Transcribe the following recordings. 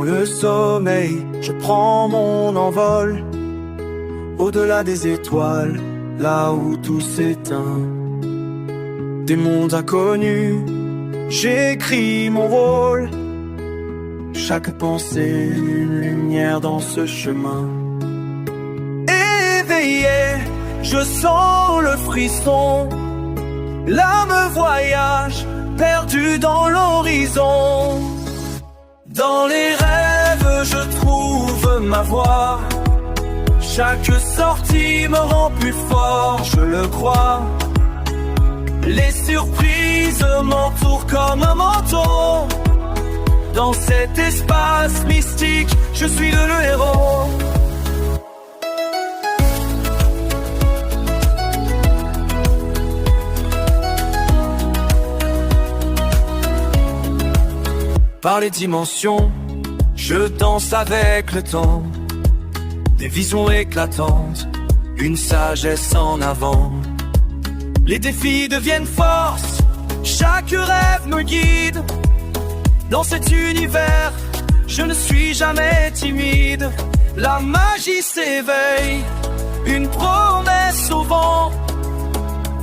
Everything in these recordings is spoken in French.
le sommeil, je prends mon envol, au-delà des étoiles, là où tout s'éteint. Des mondes inconnus, j'écris mon rôle. Chaque pensée, une lumière dans ce chemin. Éveillé, je sens le frisson. L'âme voyage, perdue dans l'horizon. Dans les rêves, je trouve ma voie. Chaque sortie me rend plus fort, je le crois. Les surprises m'entourent comme un manteau. Dans cet espace mystique, je suis le héros. Par les dimensions, je danse avec le temps. Des visions éclatantes, une sagesse en avant. Les défis deviennent force, chaque rêve me guide. Dans cet univers, je ne suis jamais timide. La magie s'éveille, une promesse au vent.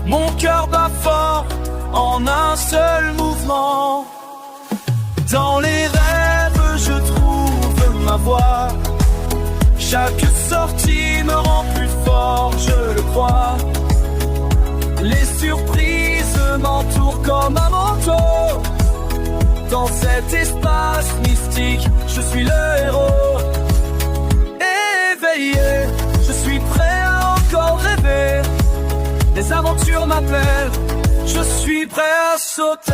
Mon cœur bat fort, en un seul mouvement. Dans les rêves, je trouve ma voie. Chaque sortie me rend plus fort, je le crois. Les surprises m'entourent comme un manteau. Dans cet espace mystique, je suis le héros. Éveillé, je suis prêt à encore rêver. Les aventures m'appellent, je suis prêt à sauter.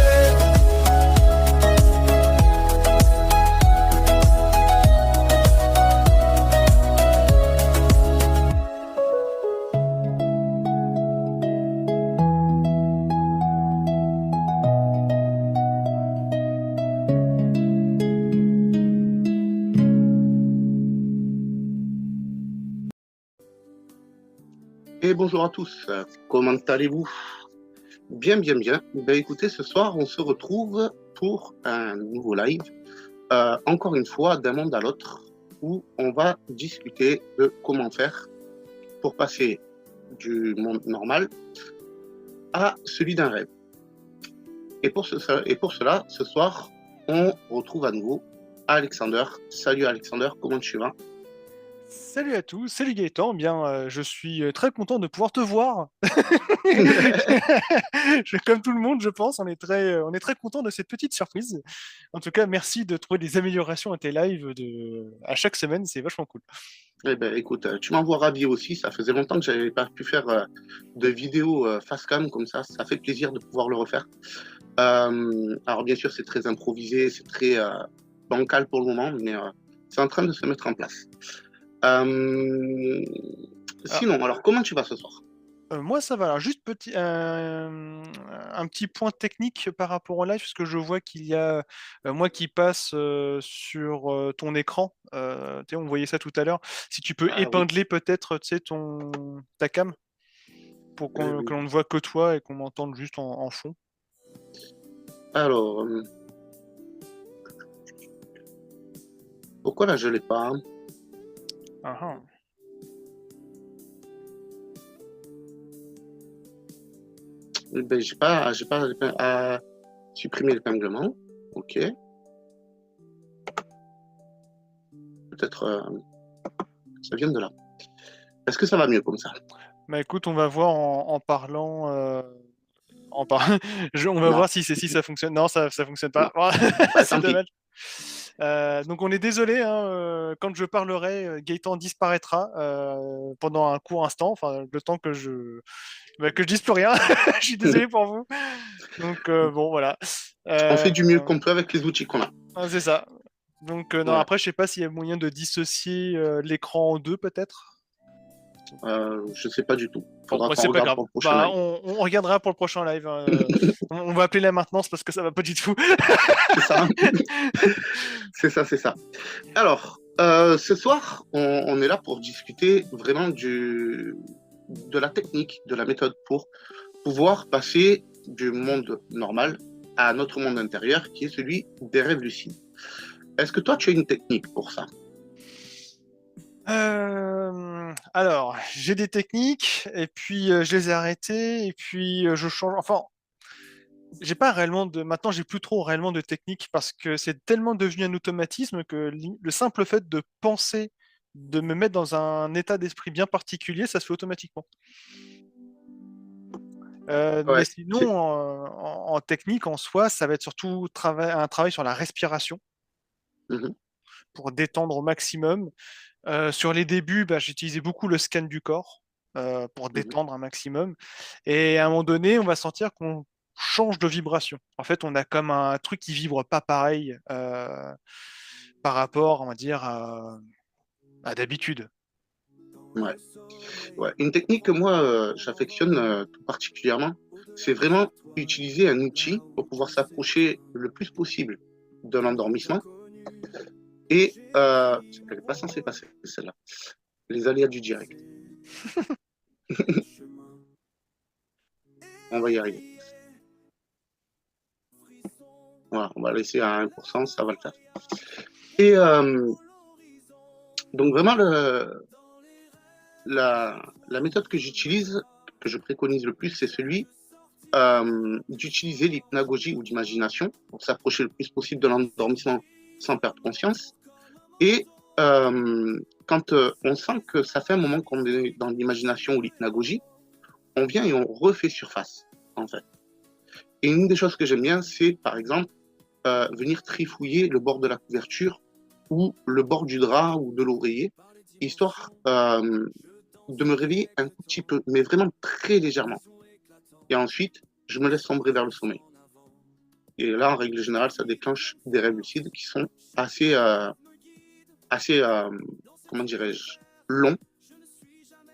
Et bonjour à tous, comment allez-vous? Bien. Ben écoutez, ce soir, on se retrouve pour un nouveau live, encore une fois, d'un monde à l'autre, où on va discuter de comment faire pour passer du monde normal à celui d'un rêve. Et pour cela, ce soir, on retrouve à nouveau Alexander. Salut Alexander, comment tu vas? Salut à tous, salut Gaëtan. Bien, je suis très content de pouvoir te voir. Comme tout le monde, je pense, on est très content de cette petite surprise. En tout cas, merci de trouver des améliorations à tes lives à chaque semaine, c'est vachement cool. Eh ben, écoute, tu m'envoies ravi aussi. Ça faisait longtemps que j'avais pas pu faire de vidéos face cam comme ça. Ça fait plaisir de pouvoir le refaire. Alors bien sûr, c'est très improvisé, c'est très bancal pour le moment, mais c'est en train de se mettre en place. Sinon, alors comment tu vas ce soir? Moi, ça va. Alors, juste un petit point technique par rapport au live, parce que je vois qu'il y a moi qui passe sur ton écran. On voyait ça tout à l'heure. Si tu peux Oui. épingler peut-être ta cam pour que l'on ne voit que toi et qu'on m'entende juste en fond. Alors, pourquoi là je l'ai pas? Ben, j'ai pas à supprimer l'épinglement. Ok. Peut-être ça vient de là. Est-ce que ça va mieux comme ça? Bah écoute, on va voir en parlant. On va voir si ça fonctionne. Non, ça fonctionne pas. C'est dommage. Donc on est désolé, hein, quand je parlerai, Gaëtan disparaîtra pendant un court instant, enfin le temps que je dise plus rien. Je suis désolé pour vous. Donc bon, voilà. On fait du mieux qu'on peut avec les outils qu'on a. C'est ça. Donc non, après je sais pas s'il y a moyen de dissocier l'écran en deux peut-être. Je sais pas du tout. Bon, c'est pas grave. On regardera pour le prochain live. On va appeler la maintenance parce que ça va pas du tout. C'est ça. Alors, ce soir, on est là pour discuter vraiment de la technique, de la méthode pour pouvoir passer du monde normal à notre monde intérieur qui est celui des rêves lucides. Est-ce que toi, tu as une technique pour ça? Alors, j'ai des techniques, et puis je les ai arrêtées, et puis je change. Enfin, j'ai pas réellement de. Maintenant, j'ai plus trop réellement de technique parce que c'est tellement devenu un automatisme que le simple fait de penser, de me mettre dans un état d'esprit bien particulier, ça se fait automatiquement. Mais Ouais, sinon, en technique, en soi, ça va être surtout un travail sur la respiration Mhm, pour détendre au maximum. Sur les débuts, bah, j'utilisais beaucoup le scan du corps pour mhm. détendre un maximum. Et à un moment donné, on va sentir qu'on change de vibration. En fait, on a comme un truc qui vibre pas pareil par rapport, on va dire, à d'habitude. Ouais. Ouais. Une technique que moi, j'affectionne tout particulièrement, c'est vraiment utiliser un outil pour pouvoir s'approcher le plus possible de l'endormissement. Et elle n'est pas censée passer, celle-là. Les aléas du direct. On va y arriver. Voilà, on va laisser à 1%, ça va le faire. Et donc vraiment, la méthode que j'utilise, que je préconise le plus, c'est celui d'utiliser l'hypnagogie ou l'imagination pour s'approcher le plus possible de l'endormissement sans perdre conscience. Et quand on sent que ça fait un moment qu'on est dans l'imagination ou l'hypnagogie, on vient et on refait surface, en fait. Et une des choses que j'aime bien, c'est, par exemple, venir trifouiller le bord de la couverture ou le bord du drap ou de l'oreiller, histoire de me réveiller un tout petit peu, mais vraiment très légèrement. Et ensuite, je me laisse sombrer vers le sommeil. Et là, en règle générale, ça déclenche des rêves lucides qui sont assez comment dirais-je, longs.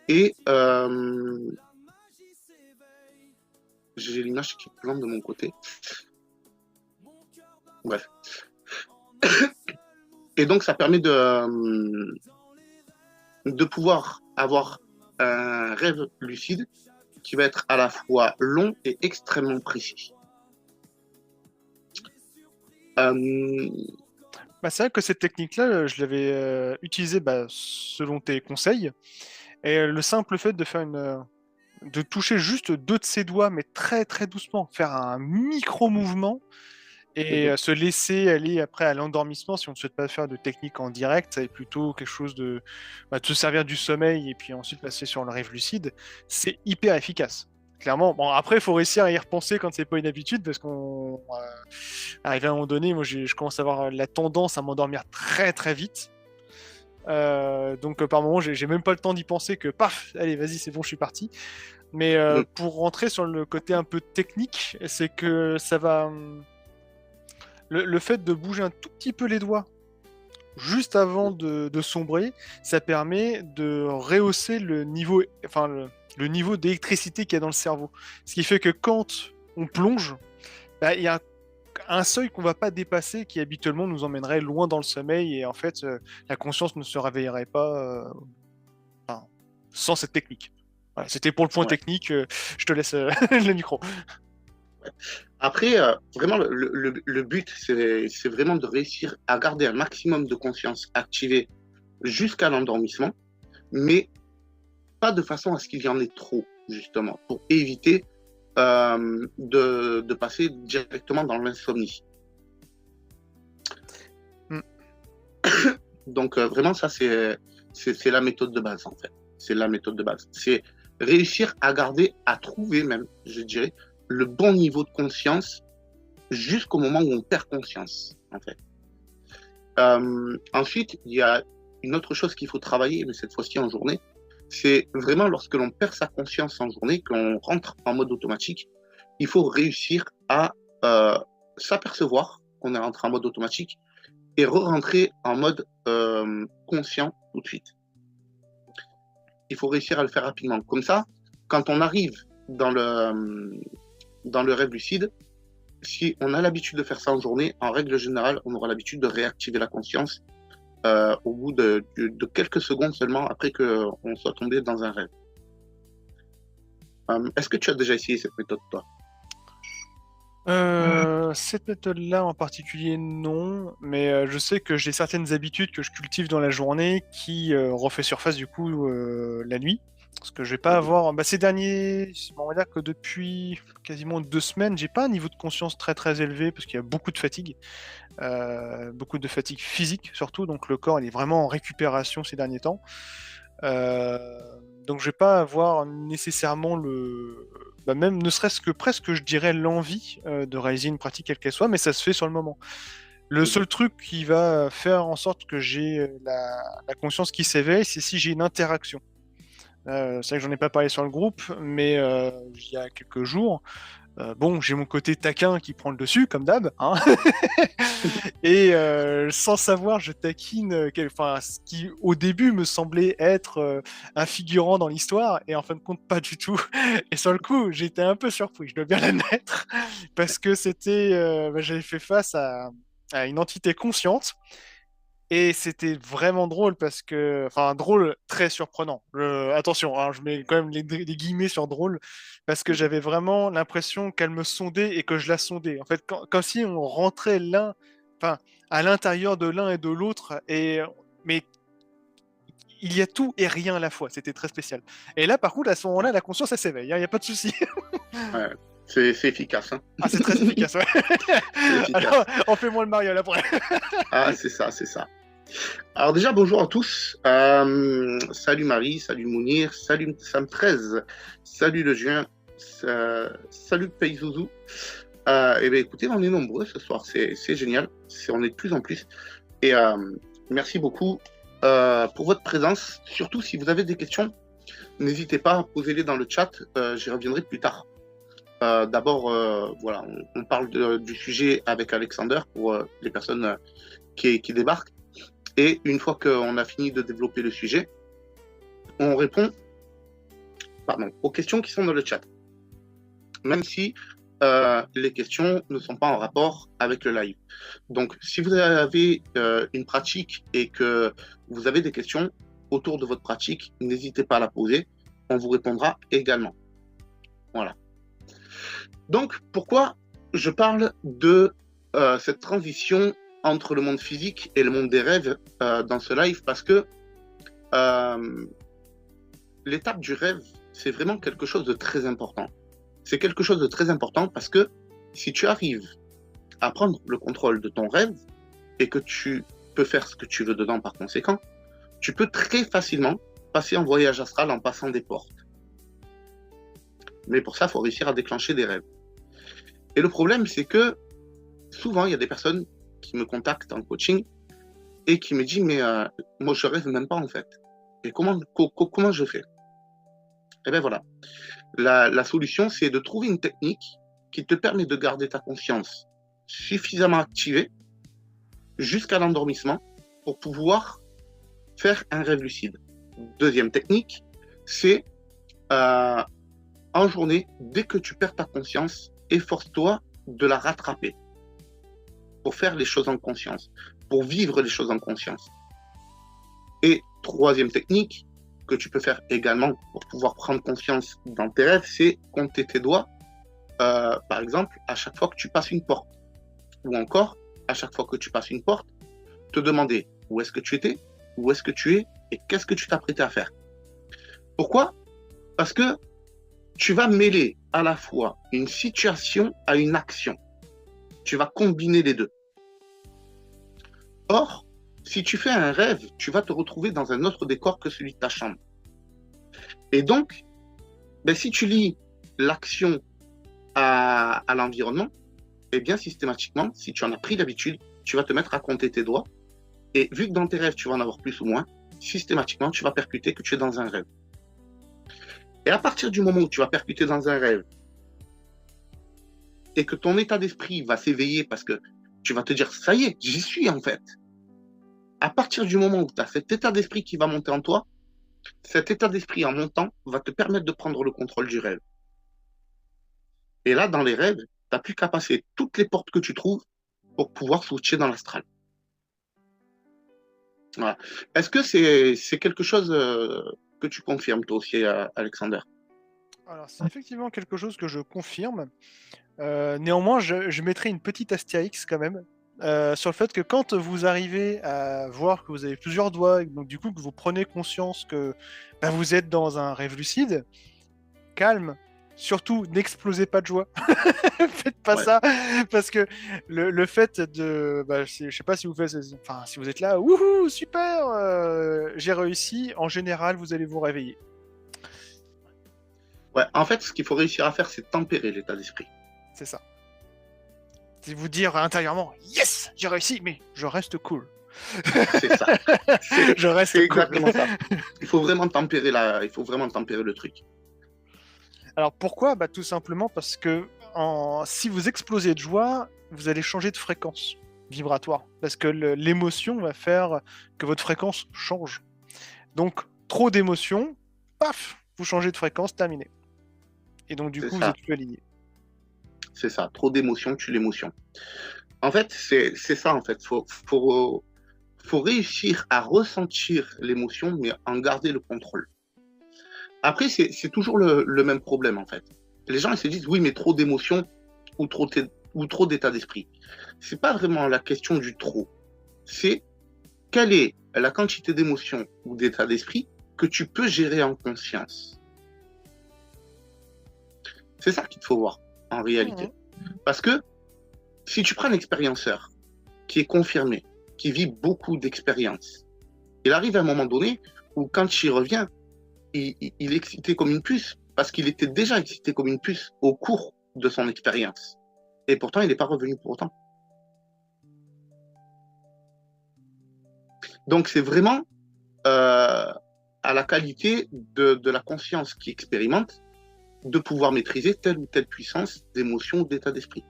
Et j'ai l'image qui plante de mon côté. Bref. Et donc, ça permet de pouvoir avoir un rêve lucide qui va être à la fois long et extrêmement précis. Bah, c'est vrai que cette technique-là, je l'avais utilisée selon tes conseils. Et le simple fait de faire de toucher juste deux de ses doigts, mais très très doucement, faire un micro-mouvement et se laisser aller après à l'endormissement, si on ne souhaite pas faire de technique en direct, ça est plutôt quelque chose de se servir du sommeil et puis ensuite passer sur le rêve lucide, c'est hyper efficace. Clairement, bon après il faut réussir à y repenser quand c'est pas une habitude parce qu'on arrive à un moment donné, moi je commence à avoir la tendance à m'endormir très très vite. Donc par moment j'ai même pas le temps d'y penser que paf, allez vas-y c'est bon je suis parti. Mais pour rentrer sur le côté un peu technique, c'est que ça va le fait de bouger un tout petit peu les doigts juste avant de sombrer, ça permet de rehausser le niveau, enfin le niveau d'électricité qu'il y a dans le cerveau. Ce qui fait que quand on plonge, bah, il y a un seuil qu'on ne va pas dépasser qui habituellement nous emmènerait loin dans le sommeil et en fait la conscience ne se réveillerait pas sans cette technique. Voilà, c'était pour le point Ouais. technique, je te laisse le micro. Après, vraiment, le but, c'est vraiment de réussir à garder un maximum de conscience activée jusqu'à l'endormissement, mais pas de façon à ce qu'il y en ait trop, justement, pour éviter de passer directement dans l'insomnie. Donc, vraiment, ça, c'est la méthode de base, en fait. C'est la méthode de base. C'est réussir à garder, à trouver même, je dirais, le bon niveau de conscience jusqu'au moment où on perd conscience, en fait. Ensuite, il y a une autre chose qu'il faut travailler, mais cette fois-ci en journée, c'est vraiment lorsque l'on perd sa conscience en journée, qu'on rentre en mode automatique, il faut réussir à s'apercevoir qu'on est rentré en mode automatique et re-rentrer en mode conscient tout de suite. Il faut réussir à le faire rapidement. Comme ça, quand on arrive dans le rêve lucide, si on a l'habitude de faire ça en journée, en règle générale, on aura l'habitude de réactiver la conscience au bout de quelques secondes seulement après qu'on soit tombé dans un rêve. Est-ce que tu as déjà essayé cette méthode, toi? cette méthode-là en particulier, non, mais je sais que j'ai certaines habitudes que je cultive dans la journée qui refait surface du coup la nuit. Parce que je vais pas avoir. Bah, ces derniers. On va dire que depuis quasiment 2 semaines, j'ai pas un niveau de conscience très très élevé parce qu'il y a beaucoup de fatigue. Beaucoup de fatigue physique surtout, donc le corps il est vraiment en récupération ces derniers temps. Donc je vais pas avoir nécessairement même ne serait-ce que presque je dirais l'envie de réaliser une pratique quelle qu'elle soit, mais ça se fait sur le moment. Le seul truc qui va faire en sorte que j'ai la conscience qui s'éveille, c'est si j'ai une interaction. C'est vrai que j'en ai pas parlé sur le groupe, mais il y a quelques jours, bon, j'ai mon côté taquin qui prend le dessus, comme d'hab, hein. Et sans savoir, je taquine ce qui au début me semblait être un figurant dans l'histoire, et en fin de compte, pas du tout. Et sur le coup, j'étais un peu surpris, je dois bien l'admettre, parce que j'avais fait face à une entité consciente. Et c'était vraiment drôle parce que, enfin, drôle, très surprenant. Attention, hein, je mets quand même les guillemets sur drôle parce que j'avais vraiment l'impression qu'elle me sondait et que je la sondais. En fait, comme si on rentrait enfin, à l'intérieur de l'un et de l'autre, mais il y a tout et rien à la fois. C'était très spécial. Et là, par contre, à ce moment-là, la conscience, elle s'éveille. Il n'y a pas de souci. Ouais, c'est efficace. Hein. Ah, c'est très efficace, ouais. Efficace. Alors, on fait moins le mariole après. Ah, c'est ça, c'est ça. Alors déjà, bonjour à tous. Salut Marie, salut Mounir, salut Sam13, salut Le Juin, salut Payzouzou. Et bien écoutez, on est nombreux ce soir, c'est génial, on est de plus en plus. Et merci beaucoup pour votre présence. Surtout si vous avez des questions, n'hésitez pas à poser-les dans le chat, j'y reviendrai plus tard. D'abord, voilà, on parle du sujet avec Alexander pour les personnes qui débarquent. Et une fois qu'on a fini de développer le sujet, on répond aux questions qui sont dans le chat. Même si les questions ne sont pas en rapport avec le live. Donc, si vous avez une pratique et que vous avez des questions autour de votre pratique, n'hésitez pas à la poser. On vous répondra également. Voilà. Donc, pourquoi je parle de cette transition entre le monde physique et le monde des rêves dans ce live? Parce que l'étape du rêve, c'est vraiment quelque chose de très important. C'est quelque chose de très important parce que si tu arrives à prendre le contrôle de ton rêve et que tu peux faire ce que tu veux dedans par conséquent, tu peux très facilement passer en voyage astral en passant des portes. Mais pour ça, il faut réussir à déclencher des rêves. Et le problème, c'est que souvent, il y a des personnes qui me contactent en coaching et qui me disent mais moi je rêve même pas en fait. Et comment je fais? Et bien voilà, la solution c'est de trouver une technique qui te permet de garder ta conscience suffisamment activée jusqu'à l'endormissement pour pouvoir faire un rêve lucide. Deuxième technique, c'est en journée, dès que tu perds ta conscience, efforce-toi de la rattraper pour faire les choses en conscience, pour vivre les choses en conscience. Et troisième technique que tu peux faire également pour pouvoir prendre conscience dans tes rêves, c'est compter tes doigts, par exemple, à chaque fois que tu passes une porte. Ou encore, à chaque fois que tu passes une porte, te demander où est-ce que tu étais, où est-ce que tu es et qu'est-ce que tu t'apprêtais à faire. Pourquoi? Parce que tu vas mêler à la fois une situation à une action. Tu vas combiner les deux. Or, si tu fais un rêve, tu vas te retrouver dans un autre décor que celui de ta chambre. Et donc, si tu lis l'action à l'environnement, eh bien systématiquement, si tu en as pris l'habitude, tu vas te mettre à compter tes doigts. Et vu que dans tes rêves, tu vas en avoir plus ou moins, systématiquement, tu vas percuter que tu es dans un rêve. Et à partir du moment où tu vas percuter dans un rêve et que ton état d'esprit va s'éveiller parce que tu vas te dire, ça y est, j'y suis en fait. À partir du moment où tu as cet état d'esprit qui va monter en toi, cet état d'esprit en montant va te permettre de prendre le contrôle du rêve. Et là, dans les rêves, tu n'as plus qu'à passer toutes les portes que tu trouves pour pouvoir switcher dans l'astral. Voilà. Est-ce que c'est quelque chose que tu confirmes toi aussi, Alexander? Alors, c'est effectivement quelque chose que je confirme. Néanmoins, je mettrai une petite astérix quand même sur le fait que quand vous arrivez à voir que vous avez plusieurs doigts, et donc du coup que vous prenez conscience que vous êtes dans un rêve lucide, calme. Surtout, n'explosez pas de joie. Faites pas ça, parce que le fait de, je sais pas si vous faites, enfin, si vous êtes là, wouhou, super, j'ai réussi. En général, vous allez vous réveiller. Ouais, en fait, ce qu'il faut réussir à faire, c'est tempérer l'état d'esprit. C'est ça. C'est vous dire intérieurement, yes, j'ai réussi, mais je reste cool. C'est ça. C'est exactement ça. Il faut vraiment tempérer le truc. Alors pourquoi ? Tout simplement parce que si vous explosez de joie, vous allez changer de fréquence vibratoire. Parce que l'émotion va faire que votre fréquence change. Donc, trop d'émotions, paf, vous changez de fréquence, terminé. Et donc, du coup, vous êtes plus aligné. C'est ça, trop d'émotions tue l'émotion. En fait, c'est ça, en fait. Faut réussir à ressentir l'émotion, mais en garder le contrôle. Après, c'est toujours le même problème, en fait. Les gens, ils se disent, oui, mais trop d'émotions ou trop d'état d'esprit. C'est pas vraiment la question du trop. C'est quelle est la quantité d'émotions ou d'état d'esprit que tu peux gérer en conscience. C'est ça qu'il faut voir, en réalité. Parce que si tu prends un expérienceur qui est confirmé, qui vit beaucoup d'expériences, il arrive à un moment donné où, quand il revient, il est excité comme une puce, parce qu'il était déjà excité comme une puce au cours de son expérience. Et pourtant, il n'est pas revenu pour autant. Donc, c'est vraiment à la qualité de la conscience qui expérimente de pouvoir maîtriser telle ou telle puissance d'émotion ou d'état d'esprit.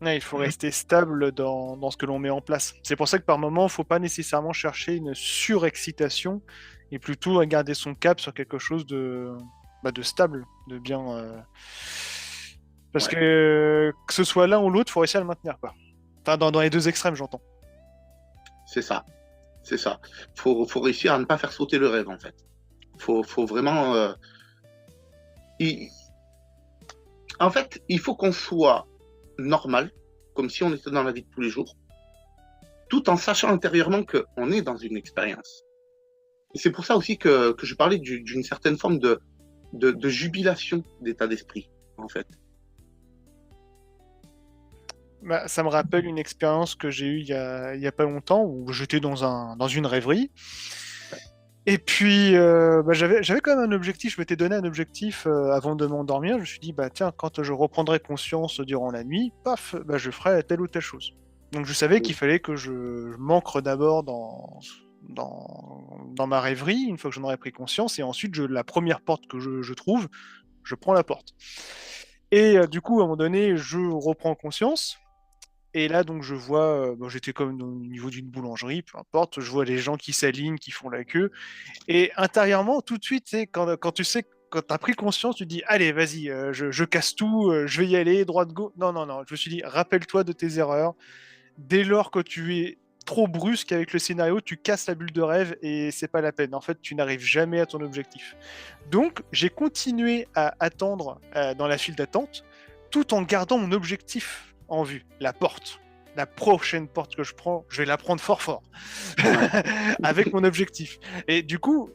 Il faut rester stable dans ce que l'on met en place. C'est pour ça que par moment, il ne faut pas nécessairement chercher une surexcitation et plutôt garder son cap sur quelque chose de stable, de bien. Parce que ce soit l'un ou l'autre, il faut réussir à le maintenir, quoi. Enfin, dans les deux extrêmes, j'entends. C'est ça. C'est ça. Faut réussir à ne pas faire sauter le rêve, en fait. Faut vraiment... En fait, il faut qu'on soit normal, comme si on était dans la vie de tous les jours, tout en sachant intérieurement qu'on est dans une expérience. Et c'est pour ça aussi que je parlais d'une certaine forme de jubilation d'état d'esprit, en fait. Ça me rappelle une expérience que j'ai eue il y a pas longtemps, où j'étais dans une rêverie. Et puis, j'avais quand même un objectif, je m'étais donné un objectif avant de m'endormir. Je me suis dit, tiens, quand je reprendrai conscience durant la nuit, paf, je ferai telle ou telle chose. Donc je savais qu'il fallait que je m'ancre d'abord dans ma rêverie, une fois que j'en aurais pris conscience, et ensuite, la première porte que je trouve, je prends la porte. Et du coup, à un moment donné, je reprends conscience. Et là, donc, je vois, j'étais comme au niveau d'une boulangerie, peu importe, je vois les gens qui s'alignent, qui font la queue. Et intérieurement, tout de suite, quand tu sais, quand tu as pris conscience, tu te dis, allez, vas-y, je casse tout, je vais y aller, droite, gauche. Non, non, non, je me suis dit, rappelle-toi de tes erreurs. Dès lors que tu es trop brusque avec le scénario, tu casses la bulle de rêve et c'est pas la peine. En fait, tu n'arrives jamais à ton objectif. Donc, j'ai continué à attendre dans la file d'attente, tout en gardant mon objectif en vue, la porte. La prochaine porte que je prends, je vais la prendre fort fort, avec mon objectif. Et du coup,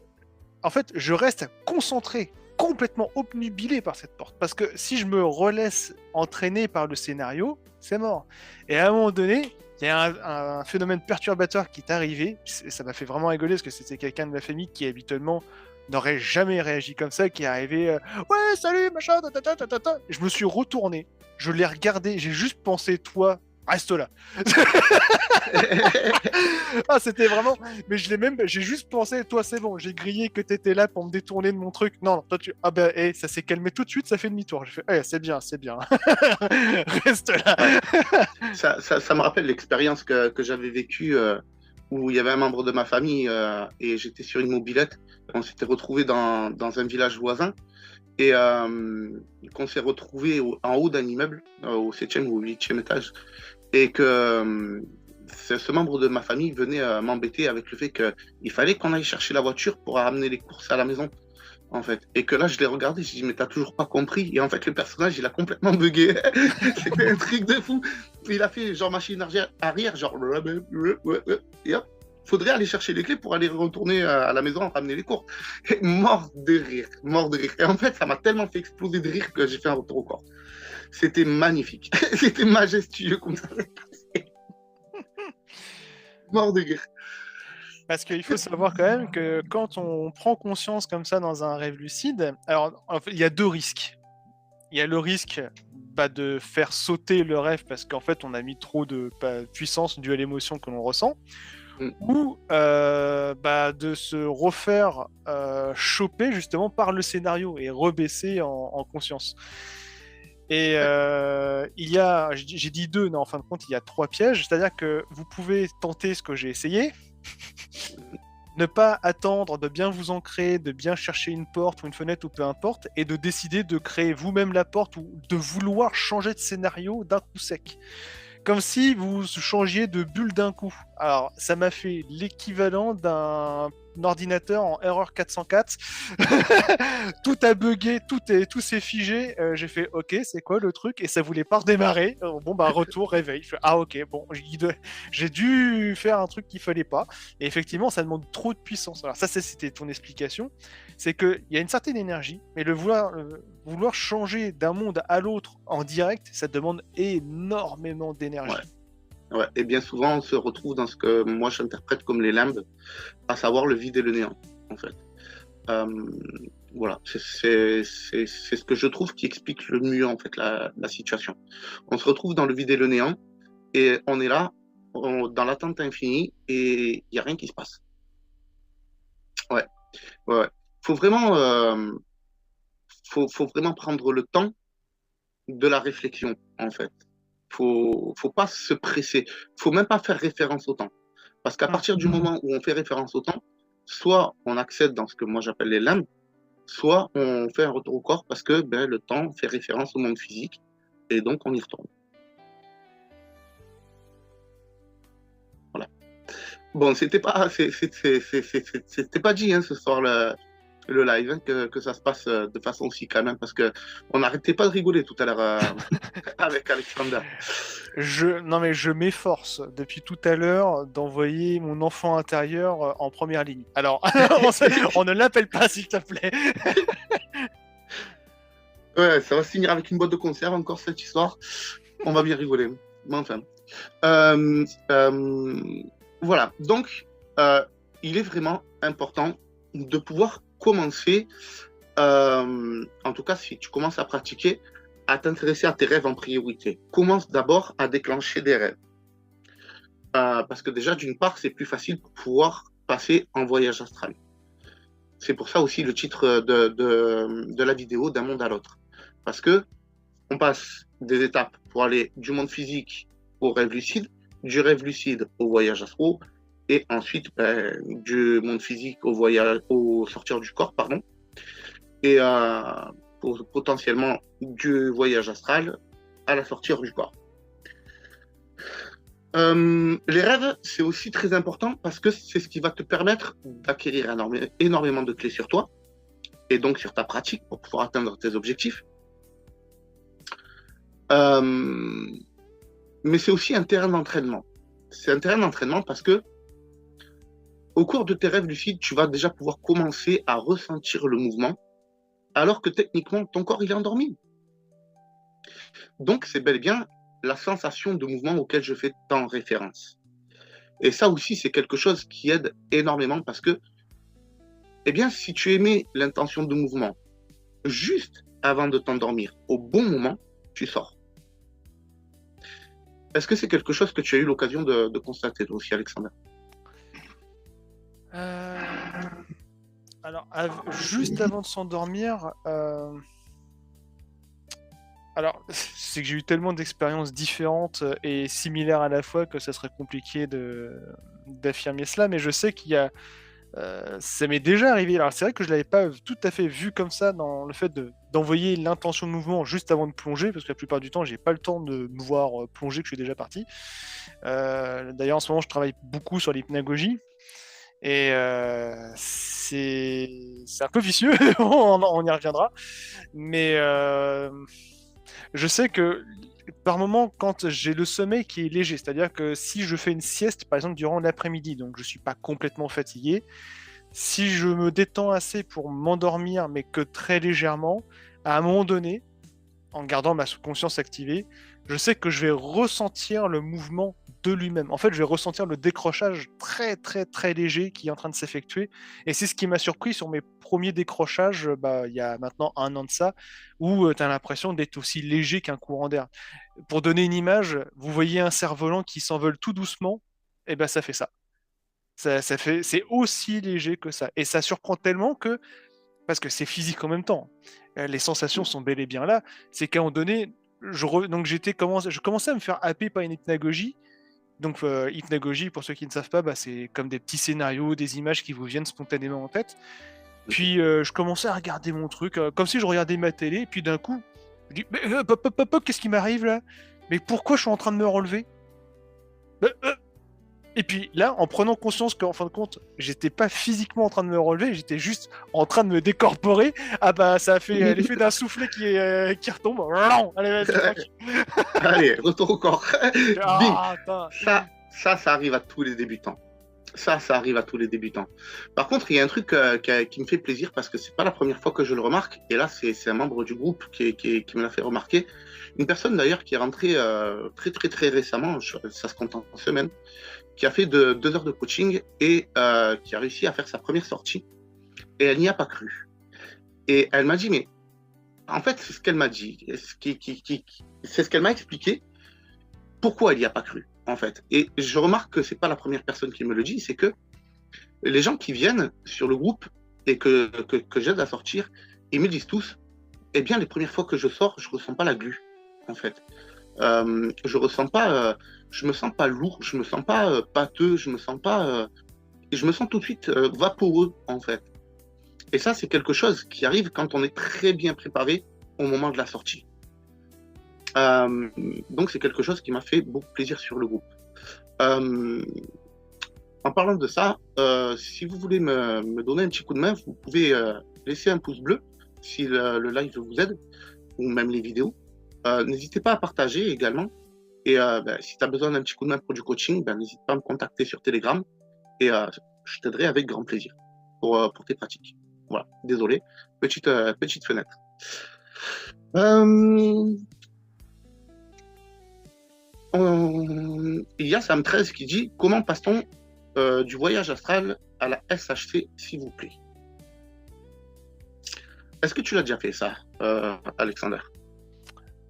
en fait, je reste concentré, complètement obnubilé par cette porte. Parce que si je me relaisse entraîner par le scénario, c'est mort. Et à un moment donné, il y a un phénomène perturbateur qui est arrivé. Ça m'a fait vraiment rigoler, parce que c'était quelqu'un de ma famille qui habituellement n'aurait jamais réagi comme ça, qui est arrivé ouais, salut, machin, ta. Je me suis retourné, je l'ai regardé, j'ai juste pensé, toi, reste là. Ah, c'était vraiment. Mais j'ai juste pensé, toi, c'est bon, j'ai grillé que t'étais là pour me détourner de mon truc. Non, toi, ah ça s'est calmé tout de suite, ça fait demi-tour. J'ai fait, c'est bien. Reste là. Ça me rappelle l'expérience que j'avais vécue où il y avait un membre de ma famille et j'étais sur une mobilette. On s'était retrouvés dans un village voisin et qu'on s'est retrouvés en haut d'un immeuble, au 7e ou au 8e étage. Et que ce membre de ma famille venait m'embêter avec le fait qu'il fallait qu'on aille chercher la voiture pour ramener les courses à la maison. en fait. Et que là, je l'ai regardé, je dis, mais t'as toujours pas compris. Et en fait, le personnage, il a complètement bugué. C'était un truc de fou. Il a fait genre machine arrière, genre. Et hop, faudrait aller chercher les clés pour aller retourner à la maison, ramener les cours. Et mort de rire, mort de rire. Et en fait, ça m'a tellement fait exploser de rire que j'ai fait un retour au corps. C'était magnifique. C'était majestueux comme ça s'est passé. Mort de rire. Parce qu'il faut savoir quand même que quand on prend conscience comme ça dans un rêve lucide, alors en fait, il y a deux risques. Il y a le risque de faire sauter le rêve parce qu'en fait on a mis trop de puissance due à l'émotion que l'on ressent, ou de se refaire choper justement par le scénario et rebaisser en conscience. Et il y a, j'ai dit 2, mais en fin de compte il y a 3 pièges, c'est-à-dire que vous pouvez tenter ce que j'ai essayé, ne pas attendre de bien vous ancrer, de bien chercher une porte ou une fenêtre ou peu importe, et de décider de créer vous-même la porte ou de vouloir changer de scénario d'un coup sec. Comme si vous changiez de bulle d'un coup. Alors, ça m'a fait l'équivalent d'un ordinateur en erreur 404. Tout a bugué, tout s'est figé. J'ai fait OK, c'est quoi le truc? Et ça voulait pas redémarrer. Retour, réveil. Je fais, OK, bon, j'ai dû faire un truc qu'il fallait pas. Et effectivement, ça demande trop de puissance. Alors ça c'était ton explication. C'est qu'il y a une certaine énergie, mais vouloir changer d'un monde à l'autre en direct, ça demande énormément d'énergie. Ouais. Et bien souvent, on se retrouve dans ce que moi j'interprète comme les limbes, à savoir le vide et le néant, en fait. Voilà, c'est ce que je trouve qui explique le mieux, en fait, la situation. On se retrouve dans le vide et le néant, et on est là, dans l'attente infinie, et il n'y a rien qui se passe. Ouais. Faut vraiment, faut vraiment prendre le temps de la réflexion, en fait. Faut pas se presser. Faut même pas faire référence au temps. Parce qu'à partir du moment où on fait référence au temps, soit on accède dans ce que moi j'appelle les limbes, soit on fait un retour au corps parce que le temps fait référence au monde physique et donc on y retourne. Voilà. Bon, c'était pas dit ce soir le live, hein, que ça se passe de façon aussi calme, hein, parce qu'on n'arrêtait pas de rigoler tout à l'heure avec Alexander. Je m'efforce depuis tout à l'heure d'envoyer mon enfant intérieur en première ligne. Alors, on ne l'appelle pas, s'il te plaît. Ouais, ça va se finir avec une boîte de conserve encore cette histoire. On va bien rigoler. Mais enfin. Voilà. Donc, il est vraiment important de pouvoir commencer, en tout cas si tu commences à pratiquer, à t'intéresser à tes rêves en priorité. Commence d'abord à déclencher des rêves. Parce que déjà, d'une part, c'est plus facile pour pouvoir passer en voyage astral. C'est pour ça aussi le titre de la vidéo, d'un monde à l'autre. Parce que on passe des étapes pour aller du monde physique au rêve lucide, du rêve lucide au voyage astral, et ensuite du monde physique au sortir du corps, pardon, et potentiellement du voyage astral à la sortir du corps. Les rêves, c'est aussi très important parce que c'est ce qui va te permettre d'acquérir énormément de clés sur toi et donc sur ta pratique pour pouvoir atteindre tes objectifs. Mais c'est aussi un terrain d'entraînement. C'est un terrain d'entraînement parce que au cours de tes rêves lucides, tu vas déjà pouvoir commencer à ressentir le mouvement alors que techniquement, ton corps il est endormi. Donc, c'est bel et bien la sensation de mouvement auquel je fais tant référence. Et ça aussi, c'est quelque chose qui aide énormément parce que, si tu émets l'intention de mouvement juste avant de t'endormir, au bon moment, tu sors. Est-ce que c'est quelque chose que tu as eu l'occasion de constater toi aussi, Alexander? Alors, juste avant de s'endormir, alors, c'est que j'ai eu tellement d'expériences différentes et similaires à la fois que ça serait compliqué d'affirmer cela, mais je sais qu'il y a... ça m'est déjà arrivé. Alors, c'est vrai que je ne l'avais pas tout à fait vu comme ça dans le fait d'envoyer l'intention de mouvement juste avant de plonger, parce que la plupart du temps, j'ai pas le temps de me voir plonger, que je suis déjà parti. D'ailleurs, en ce moment, je travaille beaucoup sur l'hypnagogie. Et c'est un peu vicieux, on y reviendra. Mais je sais que par moment, quand j'ai le sommeil qui est léger, c'est-à-dire que si je fais une sieste, par exemple, durant l'après-midi, donc je ne suis pas complètement fatigué, si je me détends assez pour m'endormir, mais que très légèrement, à un moment donné, en gardant ma conscience activée, je sais que je vais ressentir le mouvement de lui-même. En fait, je vais ressentir le décrochage très très très léger qui est en train de s'effectuer. Et c'est ce qui m'a surpris sur mes premiers décrochages, il y a maintenant 1 an de ça, où tu as l'impression d'être aussi léger qu'un courant d'air. Pour donner une image, vous voyez un cerf-volant qui s'envole tout doucement, et ben ça fait ça. C'est aussi léger que ça. Et ça surprend tellement que, parce que c'est physique en même temps, les sensations sont bel et bien là, c'est qu'à un moment donné, donc je commençais à me faire happer par une hypnagogie. Donc hypnagogie, pour ceux qui ne savent pas, c'est comme des petits scénarios, des images qui vous viennent spontanément en tête. Puis je commençais à regarder mon truc, comme si je regardais ma télé, et puis d'un coup, je dis, mais, qu'est-ce qui m'arrive là? Mais pourquoi je suis en train de me relever? Et puis là, en prenant conscience qu'en fin de compte, j'étais pas physiquement en train de me relever, j'étais juste en train de me décorporer, ça a fait l'effet d'un soufflet qui retombe. Allez, vas-y, Allez, retour au corps. Ah, ça arrive à tous les débutants. Ça arrive à tous les débutants. Par contre, il y a un truc qui me fait plaisir parce que c'est pas la première fois que je le remarque. Et là, c'est un membre du groupe qui me l'a fait remarquer. Une personne d'ailleurs qui est rentrée très très très récemment, ça se compte en semaine, qui a fait 2 heures de coaching et qui a réussi à faire sa première sortie. Et elle n'y a pas cru. Et elle m'a dit, mais en fait, c'est ce qu'elle m'a dit, c'est ce qu'elle m'a expliqué, pourquoi elle n'y a pas cru, en fait. Et je remarque que c'est pas la première personne qui me le dit, c'est que les gens qui viennent sur le groupe et que j'aide à sortir, ils me disent tous, eh bien, les premières fois que je sors, je ressens pas la glu, en fait. Je ressens pas, je me sens pas lourd, je me sens pas pâteux, je me sens tout de suite vaporeux, en fait. Et ça, c'est quelque chose qui arrive quand on est très bien préparé au moment de la sortie. Donc, c'est quelque chose qui m'a fait beaucoup plaisir sur le groupe. En parlant de ça, si vous voulez me donner un petit coup de main, vous pouvez laisser un pouce bleu si le live vous aide, ou même les vidéos. N'hésitez pas à partager également. Et si tu as besoin d'un petit coup de main pour du coaching, n'hésite pas à me contacter sur Telegram et je t'aiderai avec grand plaisir pour tes pratiques. Voilà, désolé, petite fenêtre. Il y a Sam13 qui dit « Comment passe-t-on du voyage astral à la SHC, s'il vous plaît ?» Est-ce que tu l'as déjà fait ça, Alexander?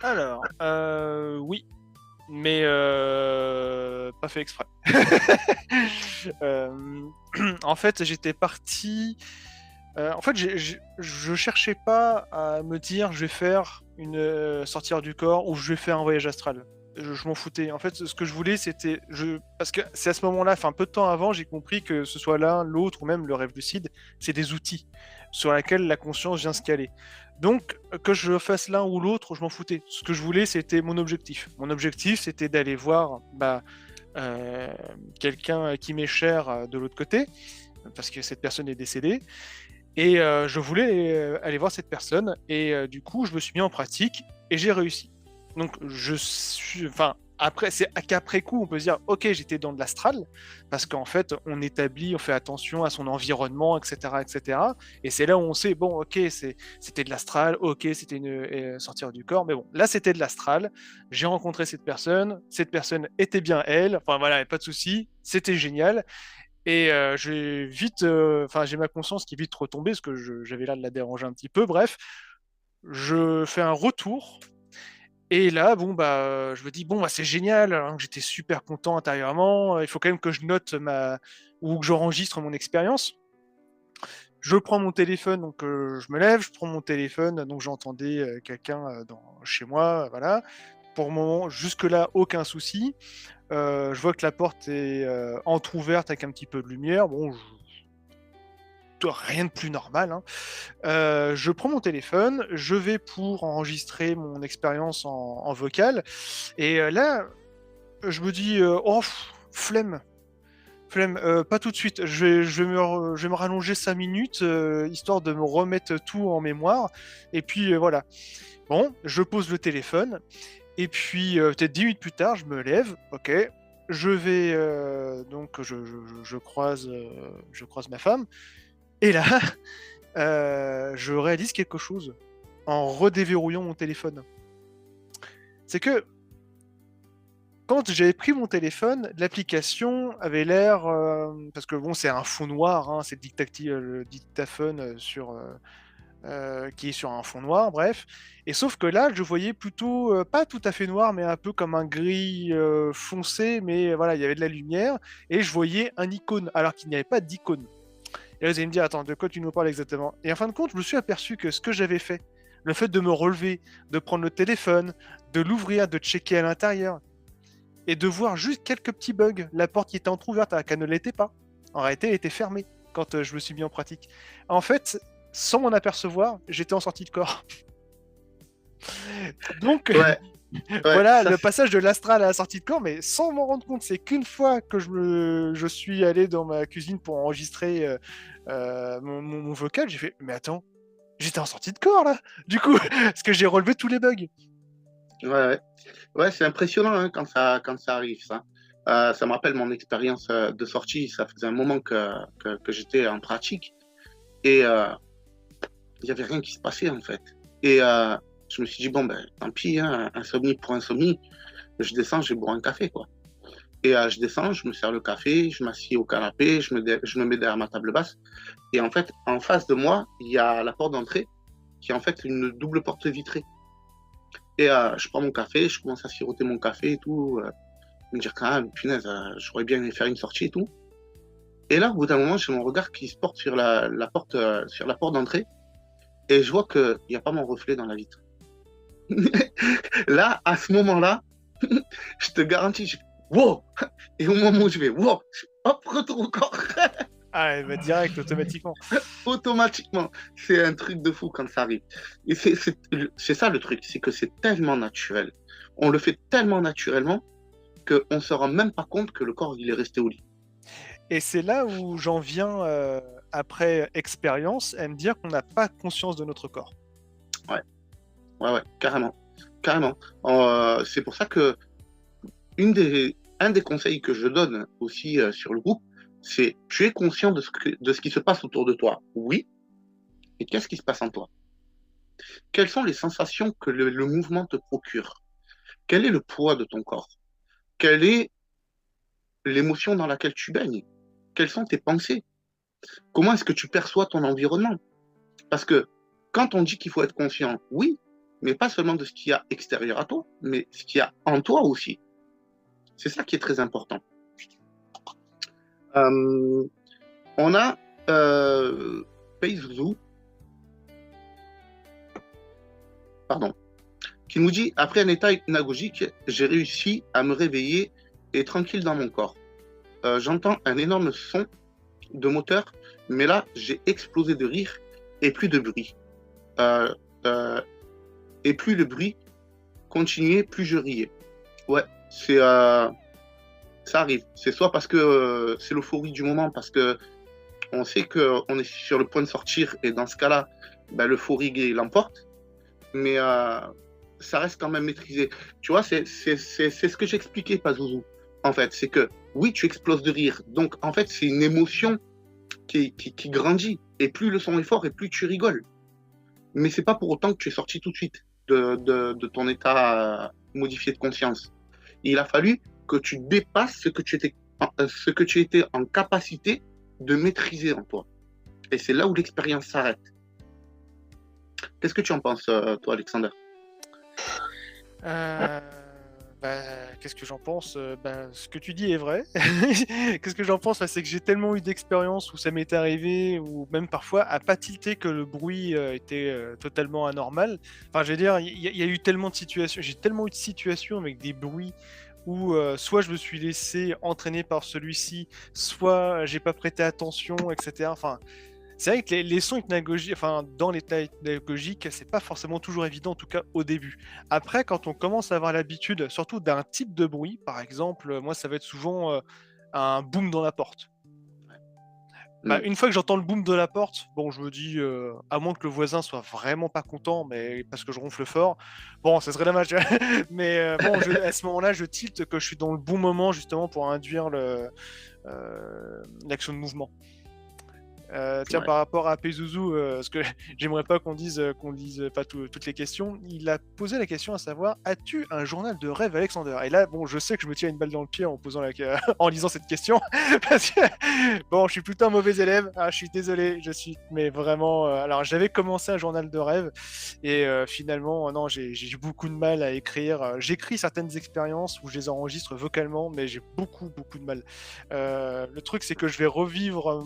Alors, oui, mais pas fait exprès. En fait, j'étais parti... en fait, je cherchais pas à me dire je vais faire une sortir du corps ou je vais faire un voyage astral. Je m'en foutais. En fait, ce que je voulais, c'était... Parce que c'est à ce moment-là, enfin peu de temps avant, j'ai compris que ce soit l'un, l'autre ou même le rêve lucide, c'est des outils sur lesquels la conscience vient se caler. Donc, que je fasse l'un ou l'autre, je m'en foutais. Ce que je voulais, c'était mon objectif. Mon objectif, c'était d'aller voir quelqu'un qui m'est cher de l'autre côté, parce que cette personne est décédée. Et je voulais aller voir cette personne. Et du coup, je me suis mis en pratique et j'ai réussi. Donc, c'est qu'après coup, on peut se dire, ok, j'étais dans de l'astral, parce qu'en fait, on fait attention à son environnement, etc., etc. Et c'est là où on sait, bon, ok, c'était de l'astral, ok, c'était sortir du corps, mais bon, là, c'était de l'astral. J'ai rencontré cette personne était bien elle, enfin voilà, pas de souci, c'était génial. Et j'ai ma conscience qui est vite retombée, parce que j'avais l'air de la déranger un petit peu. Bref, je fais un retour. Et là, je me dis, c'est génial, hein, j'étais super content intérieurement, il faut quand même que je note ou que j'enregistre mon expérience. Je prends mon téléphone, donc je me lève, je prends mon téléphone, donc j'entendais quelqu'un chez moi, voilà. Pour le moment, jusque-là, aucun souci. Je vois que la porte est entrouverte avec un petit peu de lumière. Bon, rien de plus normal, hein. Je prends mon téléphone, je vais pour enregistrer mon expérience en vocal, et là, je me dis, flemme, Flemme, pas tout de suite. Je vais me rallonger 5 minutes, histoire de me remettre tout en mémoire. Et puis voilà. Bon, je pose le téléphone. Et puis peut-être 10 minutes plus tard, je me lève. Ok. Je vais donc je croise ma femme. Et là, je réalise quelque chose en redéverrouillant mon téléphone. C'est que quand j'avais pris mon téléphone, l'application avait l'air, parce que bon, c'est un fond noir, hein, c'est le dictaphone qui est sur un fond noir, bref. Et sauf que là, je voyais plutôt, pas tout à fait noir, mais un peu comme un gris foncé, mais voilà, il y avait de la lumière, et je voyais un icône, alors qu'il n'y avait pas d'icône. Et là, vous allez me dire, attends, de quoi tu nous parles exactement? Et en fin de compte, je me suis aperçu que ce que j'avais fait, le fait de me relever, de prendre le téléphone, de l'ouvrir, de checker à l'intérieur, et de voir juste quelques petits bugs. La porte qui était entrouverte alors qu'elle ne l'était pas. En réalité, elle était fermée quand je me suis mis en pratique. En fait, sans m'en apercevoir, j'étais en sortie de corps. Donc, Ouais, voilà ça, le passage de l'astral à la sortie de corps, mais sans m'en rendre compte. C'est qu'une fois que je suis allé dans ma cuisine pour enregistrer mon vocal, j'ai fait, mais attends, j'étais en sortie de corps là, du coup, parce que j'ai relevé tous les bugs. ouais. Ouais, c'est impressionnant hein, quand ça arrive, ça. Ça me rappelle mon expérience de sortie. Ça faisait un moment que j'étais en pratique et il n'y avait rien qui se passait en fait. Et je me suis dit, bon, ben, tant pis, hein, insomnie pour insomnie. Je descends, je vais boire un café, quoi. Et je descends, je me sers le café, je m'assieds au canapé, je me mets derrière ma table basse. Et en fait, en face de moi, il y a la porte d'entrée qui est en fait une double porte vitrée. Et je prends mon café, je commence à siroter mon café et tout. Me dire quand même, punaise, j'aurais bien aimé faire une sortie et tout. Et là, au bout d'un moment, j'ai mon regard qui se porte sur sur la porte d'entrée. Et je vois qu'il n'y a pas mon reflet dans la vitre. Là, à ce moment-là, je te garantis, je fais wow! Et au moment où je vais wow, hop, retour au corps. Ah, elle va direct, automatiquement. Automatiquement. C'est un truc de fou quand ça arrive. Et c'est ça le truc, c'est que c'est tellement naturel. On le fait tellement naturellement qu'on ne se rend même pas compte que le corps il est resté au lit. Et c'est là où j'en viens, après expérience, à me dire qu'on n'a pas conscience de notre corps. Ouais, carrément. Carrément. C'est pour ça que un des conseils que je donne aussi sur le groupe, c'est tu es conscient de ce qui se passe autour de toi. Oui, et qu'est-ce qui se passe en toi? Quelles sont les sensations que le mouvement te procure? Quel est le poids de ton corps? Quelle est l'émotion dans laquelle tu baignes? Quelles sont tes pensées? Comment est-ce que tu perçois ton environnement? Parce que quand on dit qu'il faut être conscient, oui, mais pas seulement de ce qu'il y a extérieur à toi, mais ce qu'il y a en toi aussi. C'est ça qui est très important. On a Peizouzou, pardon, qui nous dit, après un état hypnagogique, j'ai réussi à me réveiller et tranquille dans mon corps. J'entends un énorme son de moteur, mais là, j'ai explosé de rire et plus de bruit. Et plus le bruit continuait, plus je riais. Ouais, ça arrive. C'est soit parce que c'est l'euphorie du moment, parce que on sait qu'on est sur le point de sortir, et dans ce cas-là, ben, l'euphorie l'emporte, mais ça reste quand même maîtrisé. Tu vois, c'est ce que j'expliquais, Pazouzou. En fait, c'est que oui, tu exploses de rire. Donc, en fait, c'est une émotion qui grandit. Et plus le son est fort, et plus tu rigoles. Mais c'est pas pour autant que tu es sorti tout de suite de ton état modifié de conscience. Il a fallu que tu dépasses ce que tu étais en capacité de maîtriser en toi. Et c'est là où l'expérience s'arrête. Qu'est-ce que tu en penses, toi, Alexander? Qu'est-ce que j'en pense? Ce que tu dis est vrai. Qu'est-ce que j'en pense? C'est que j'ai tellement eu d'expériences où ça m'est arrivé, ou même parfois à pas tilter que le bruit était totalement anormal. Enfin, je veux dire, il y a eu tellement de situations, j'ai tellement eu de situations avec des bruits où soit je me suis laissé entraîner par celui-ci, soit j'ai pas prêté attention, etc. Enfin, c'est vrai que les sons hypnagogiques, enfin, dans l'état hypnagogique, c'est pas forcément toujours évident, en tout cas au début. Après, quand on commence à avoir l'habitude, surtout d'un type de bruit, par exemple, moi, ça va être souvent un boom dans la porte. Bah, une fois que j'entends le boom de la porte, bon, je me dis, à moins que le voisin soit vraiment pas content, mais parce que je ronfle fort, bon, ça serait dommage. Mais bon, à ce moment-là, je tilte que je suis dans le bon moment justement pour induire l'action de mouvement. Tiens, par rapport à Pazuzu, parce que j'aimerais pas qu'on dise pas toutes les questions, il a posé la question à savoir: as-tu un journal de rêve, Alexander? Et là, bon, je sais que je me tire une balle dans le pied en posant en lisant cette question, parce que bon, je suis plutôt un mauvais élève. Je suis désolé, mais vraiment. Alors, j'avais commencé un journal de rêve et finalement, non, j'ai beaucoup de mal à écrire. J'écris certaines expériences où je les enregistre vocalement, mais j'ai beaucoup de mal. Le truc, c'est que je vais revivre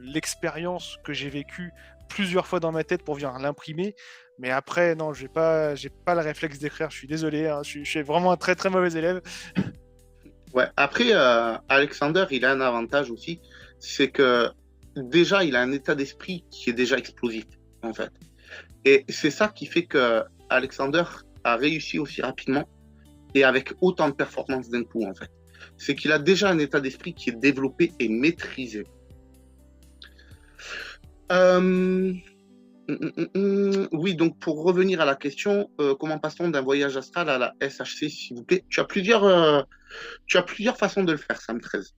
l'expérience que j'ai vécue plusieurs fois dans ma tête pour venir l'imprimer, mais après non, j'ai pas le réflexe d'écrire, je suis désolé, hein, je suis vraiment un très très mauvais élève. Ouais, après Alexander, il a un avantage aussi, c'est que déjà il a un état d'esprit qui est déjà explosif en fait, et c'est ça qui fait que Alexander a réussi aussi rapidement et avec autant de performance d'un coup en fait, c'est qu'il a déjà un état d'esprit qui est développé et maîtrisé. Oui, donc pour revenir à la question, comment passe-t-on d'un voyage astral à la SHC, s'il vous plaît? Tu as plusieurs façons de le faire, Sam 13.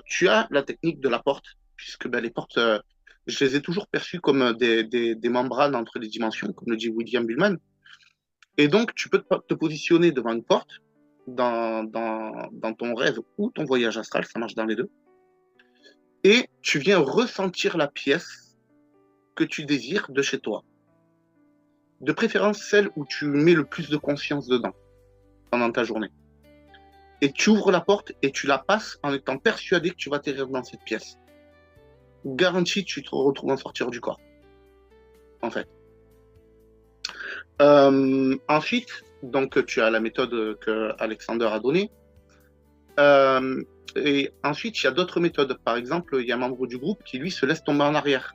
Tu as la technique de la porte, puisque les portes, je les ai toujours perçues comme des membranes entre les dimensions, comme le dit William Bullman. Et donc, tu peux te positionner devant une porte dans ton rêve ou ton voyage astral, ça marche dans les deux. Et tu viens ressentir la pièce que tu désires de chez toi. De préférence, celle où tu mets le plus de conscience dedans pendant ta journée. Et tu ouvres la porte et tu la passes en étant persuadé que tu vas atterrir dans cette pièce. Garanti, tu te retrouves en sortir du corps. En fait. Ensuite, donc tu as la méthode que Alexander a donnée. Et ensuite, il y a d'autres méthodes. Par exemple, il y a un membre du groupe qui, lui, se laisse tomber en arrière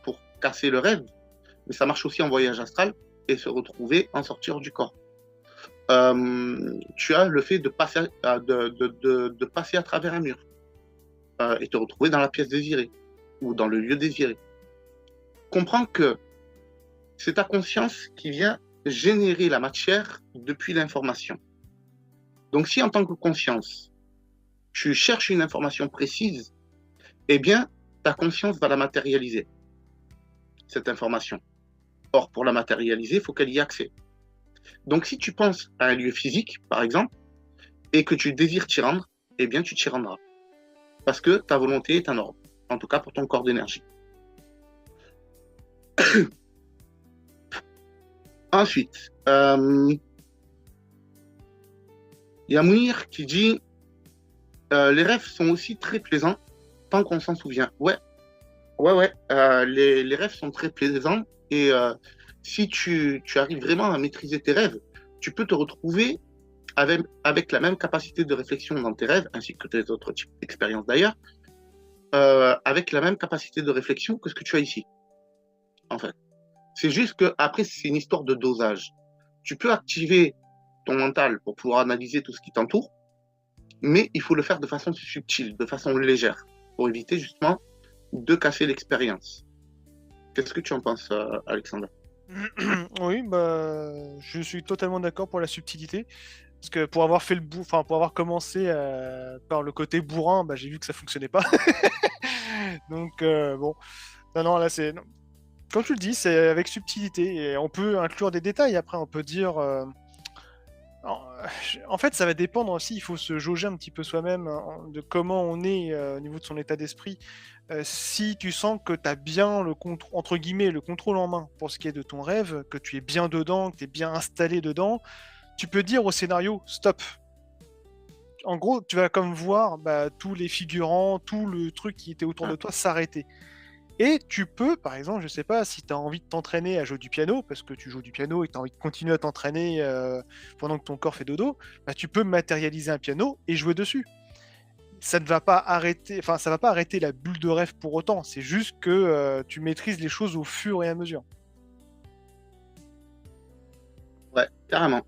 pour casser le rêve. Mais ça marche aussi en voyage astral et se retrouver en sortir du corps. Tu as le fait de passer à travers un mur et te retrouver dans la pièce désirée ou dans le lieu désiré. Comprends que c'est ta conscience qui vient générer la matière depuis l'information. Donc si en tant que conscience, tu cherches une information précise, eh bien, ta conscience va la matérialiser, cette information. Or, pour la matérialiser, il faut qu'elle y ait accès. Donc, si tu penses à un lieu physique, par exemple, et que tu désires t'y rendre, eh bien, tu t'y rendras. Parce que ta volonté est un ordre, en tout cas pour ton corps d'énergie. Ensuite, il y a Mounir qui dit les rêves sont aussi très plaisants tant qu'on s'en souvient. Ouais. Les rêves sont très plaisants et si tu arrives vraiment à maîtriser tes rêves, tu peux te retrouver avec la même capacité de réflexion dans tes rêves, ainsi que tes autres types d'expériences d'ailleurs, avec la même capacité de réflexion que ce que tu as ici. En fait. C'est juste que après c'est une histoire de dosage. Tu peux activer ton mental pour pouvoir analyser tout ce qui t'entoure, mais il faut le faire de façon subtile, de façon légère, pour éviter justement de casser l'expérience. Qu'est-ce que tu en penses, Alexandre? Oui, je suis totalement d'accord pour la subtilité. Parce que pour avoir fait pour avoir commencé par le côté bourrin, j'ai vu que ça fonctionnait pas. Donc bon, non, là c'est, comme tu le dis, c'est avec subtilité et on peut inclure des détails. Après, on peut dire, en fait, ça va dépendre aussi. Il faut se jauger un petit peu soi-même de comment on est au niveau de son état d'esprit. Si tu sens que tu as bien entre guillemets le contrôle en main pour ce qui est de ton rêve, que tu es bien dedans, que tu es bien installé dedans, tu peux dire au scénario stop. En gros, tu vas comme voir tous les figurants, tout le truc qui était autour de toi s'arrêter. Et tu peux, par exemple, je sais pas, si tu as envie de t'entraîner à jouer du piano, parce que tu joues du piano et tu as envie de continuer à t'entraîner pendant que ton corps fait dodo, tu peux matérialiser un piano et jouer dessus. Ça ne va pas arrêter, ça va pas arrêter la bulle de rêve pour autant, c'est juste que tu maîtrises les choses au fur et à mesure. Ouais, carrément.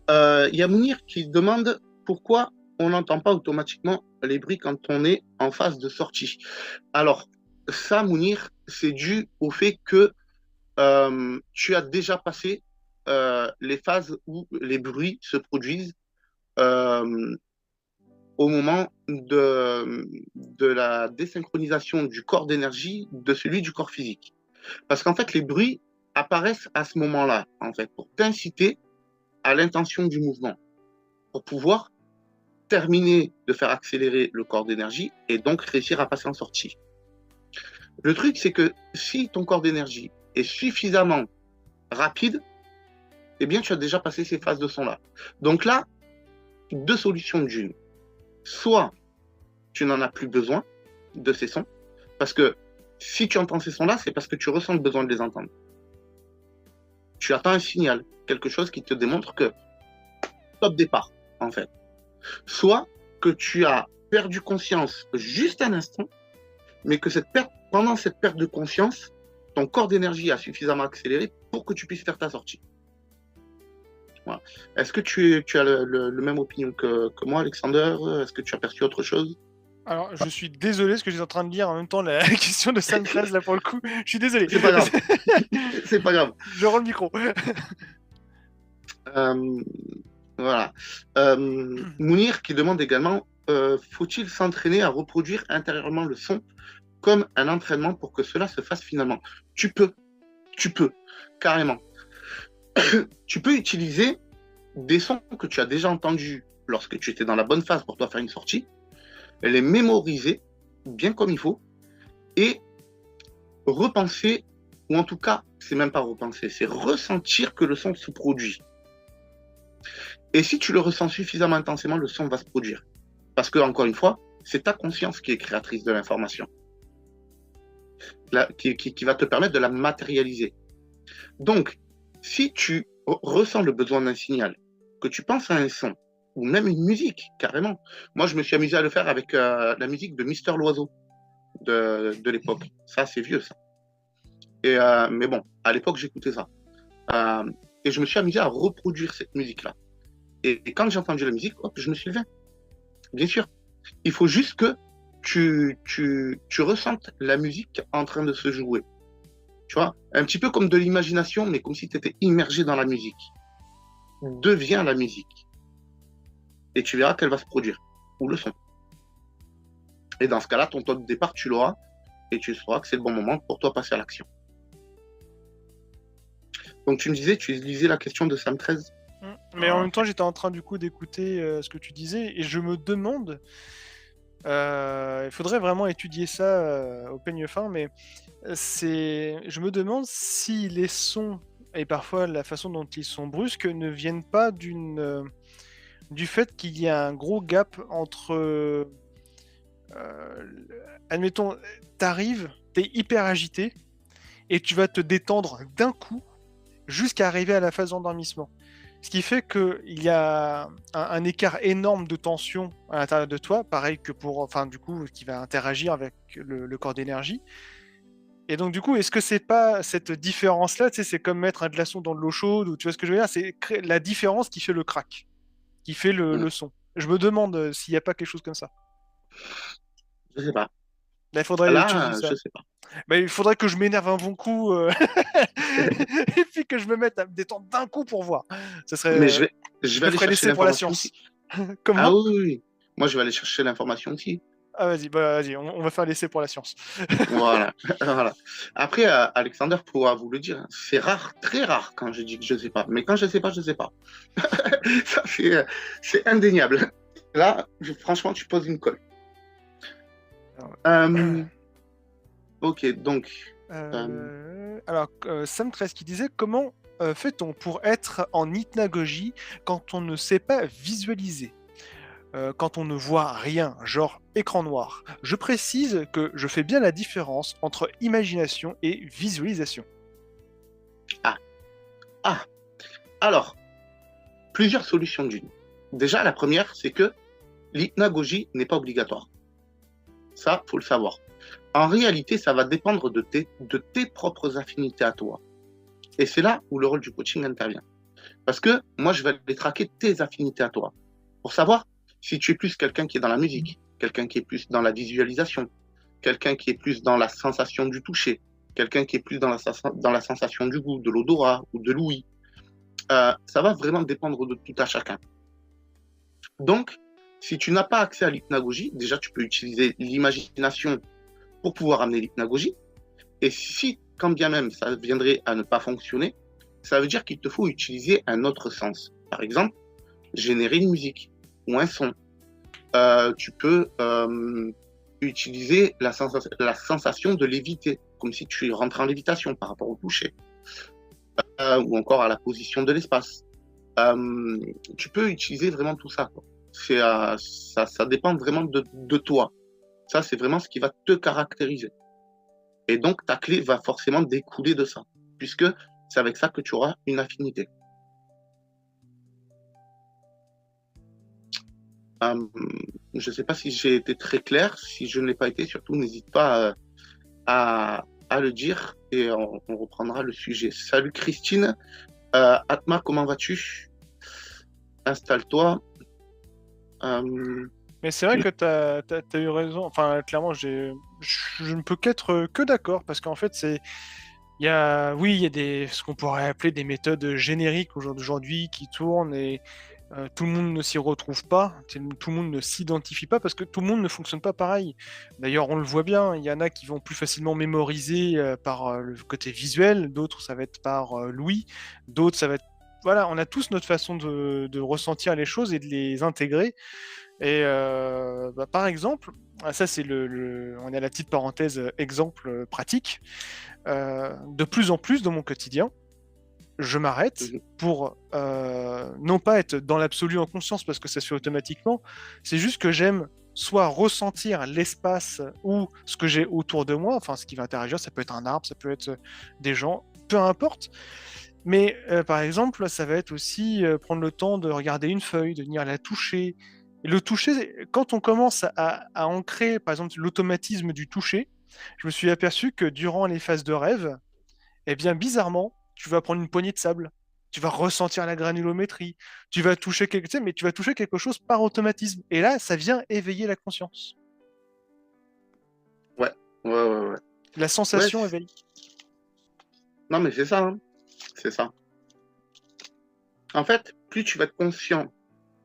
Y a Mounir qui demande pourquoi on n'entend pas automatiquement les bruits quand on est en phase de sortie. Alors, ça, Mounir, c'est dû au fait que tu as déjà passé les phases où les bruits se produisent euh, au moment de la désynchronisation du corps d'énergie de celui du corps physique. Parce qu'en fait, les bruits apparaissent à ce moment-là, en fait, pour t'inciter à l'intention du mouvement, pour pouvoir terminer de faire accélérer le corps d'énergie et donc réussir à passer en sortie. Le truc, c'est que si ton corps d'énergie est suffisamment rapide, eh bien, tu as déjà passé ces phases de son-là. Donc là, deux solutions d'une. Soit tu n'en as plus besoin de ces sons, parce que si tu entends ces sons-là, c'est parce que tu ressens le besoin de les entendre. Tu attends un signal, quelque chose qui te démontre que top départ, en fait. Soit que tu as perdu conscience juste un instant, mais que pendant cette perte de conscience, ton corps d'énergie a suffisamment accéléré pour que tu puisses faire ta sortie. Voilà. Est-ce que tu as le même opinion que moi, Alexander? Est-ce que tu as perçu autre chose? Alors, je suis désolé, parce que j'étais en train de lire en même temps la question de Sam 13, là, pour le coup. Je suis désolé. C'est pas grave. C'est pas grave. Je rends le micro. Voilà. Mounir qui demande également faut-il s'entraîner à reproduire intérieurement le son comme un entraînement pour que cela se fasse finalement? Tu peux, carrément. Tu peux utiliser des sons que tu as déjà entendus lorsque tu étais dans la bonne phase pour toi faire une sortie, les mémoriser bien comme il faut et repenser, ou en tout cas, c'est même pas repenser, c'est ressentir que le son se produit. Et si tu le ressens suffisamment intensément, le son va se produire. Parce que, encore une fois, c'est ta conscience qui est créatrice de l'information, qui va te permettre de la matérialiser. Donc, si tu ressens le besoin d'un signal, que tu penses à un son, ou même une musique, carrément. Moi, je me suis amusé à le faire avec la musique de Mister Loiseau de l'époque. Ça, c'est vieux, ça. Mais bon, à l'époque, j'écoutais ça. Et je me suis amusé à reproduire cette musique-là. Et quand j'ai entendu la musique, hop, je me suis levé. Bien sûr. Il faut juste que tu ressentes la musique en train de se jouer. Tu vois, un petit peu comme de l'imagination, mais comme si tu étais immergé dans la musique. Deviens la musique. Et tu verras qu'elle va se produire. Ou le son. Et dans ce cas-là, ton taux de départ, tu l'auras. Et tu sauras que c'est le bon moment pour toi passer à l'action. Donc tu me disais, tu lisais la question de Sam 13. Mais en même temps, j'étais en train du coup d'écouter ce que tu disais. Et je me demande... il faudrait vraiment étudier ça au peigne fin, mais je me demande si les sons et parfois la façon dont ils sont brusques ne viennent pas du fait qu'il y a un gros gap entre admettons, t'arrives, t'es hyper agité et tu vas te détendre d'un coup jusqu'à arriver à la phase d'endormissement. Ce qui fait qu'il y a un écart énorme de tension à l'intérieur de toi, pareil que du coup, qui va interagir avec le corps d'énergie. Et donc, du coup, est-ce que c'est pas cette différence-là, tu sais, c'est comme mettre un glaçon dans de l'eau chaude, ou tu vois ce que je veux dire, c'est la différence qui fait le crack, qui fait le son. Je me demande s'il n'y a pas quelque chose comme ça. Je sais pas. Là, il faudrait je sais pas. Bah, il faudrait que je m'énerve un bon coup et puis que je me mette à me détendre d'un coup pour voir. Ça serait. Mais je vais aller chercher pour la l'information science. Comment? Ah oui. Moi, je vais aller chercher l'information aussi. Ah vas-y, on va faire l'essai pour la science. Voilà. Après, Alexander pourra vous le dire, c'est rare, très rare quand je dis que je ne sais pas. Mais quand je ne sais pas, je ne sais pas. Ça, c'est indéniable. Là, franchement, tu poses une colle. Ok, donc... Alors, Sam 13 qui disait, comment fait-on pour être en hypnagogie quand on ne sait pas visualiser, quand on ne voit rien, genre écran noir? Je précise que je fais bien la différence entre imagination et visualisation. Alors, plusieurs solutions d'une. Déjà, la première, c'est que l'hypnagogie n'est pas obligatoire. Ça, il faut le savoir. En réalité, ça va dépendre de tes propres affinités à toi. Et c'est là où le rôle du coaching intervient. Parce que moi, je vais aller traquer tes affinités à toi. Pour savoir Si tu es plus quelqu'un qui est dans la musique, quelqu'un qui est plus dans la visualisation, quelqu'un qui est plus dans la sensation du toucher, quelqu'un qui est plus dans la sensation du goût, de l'odorat ou de l'ouïe, ça va vraiment dépendre de tout à chacun. Donc, si tu n'as pas accès à l'hypnagogie, déjà tu peux utiliser l'imagination pour pouvoir amener l'hypnagogie. Et si, quand bien même ça viendrait à ne pas fonctionner, ça veut dire qu'il te faut utiliser un autre sens. Par exemple, générer une musique ou un son. Tu peux utiliser la sensation de léviter, comme si tu rentrais en lévitation par rapport au toucher, ou encore à la position de l'espace. Tu peux utiliser vraiment tout ça, quoi. Ça dépend vraiment de toi. Ça, c'est vraiment ce qui va te caractériser. Et donc, ta clé va forcément découler de ça, puisque c'est avec ça que tu auras une affinité. Je ne sais pas si j'ai été très clair. Si je ne l'ai pas été, surtout, n'hésite pas à le dire et on reprendra le sujet. Salut Christine. Atma, comment vas-tu? Installe-toi. Mais c'est vrai que tu as eu raison. Enfin, clairement, je ne peux qu'être que d'accord, parce qu'en fait, il y a ce qu'on pourrait appeler des méthodes génériques aujourd'hui qui tournent, et tout le monde ne s'y retrouve pas, tout le monde ne s'identifie pas, parce que tout le monde ne fonctionne pas pareil. D'ailleurs, on le voit bien, il y en a qui vont plus facilement mémoriser par le côté visuel, d'autres ça va être par l'ouïe, d'autres ça va être... Voilà, on a tous notre façon de ressentir les choses et de les intégrer. Et par exemple, ça c'est on est à la petite parenthèse exemple pratique, de plus en plus dans mon quotidien, je m'arrête pour non pas être dans l'absolu en conscience parce que ça se fait automatiquement, c'est juste que j'aime soit ressentir l'espace ou ce que j'ai autour de moi, enfin ce qui va interagir, ça peut être un arbre, ça peut être des gens, peu importe. Mais par exemple, ça va être aussi prendre le temps de regarder une feuille, de venir la toucher. Et le toucher, quand on commence à ancrer, par exemple, l'automatisme du toucher, je me suis aperçu que durant les phases de rêve, eh bien, bizarrement, tu vas prendre une poignée de sable, tu vas ressentir la granulométrie, tu vas toucher quelque chose par automatisme. Et là, ça vient éveiller la conscience. Ouais. La sensation éveille. Non, mais c'est ça, hein. C'est ça. En fait, plus tu vas être conscient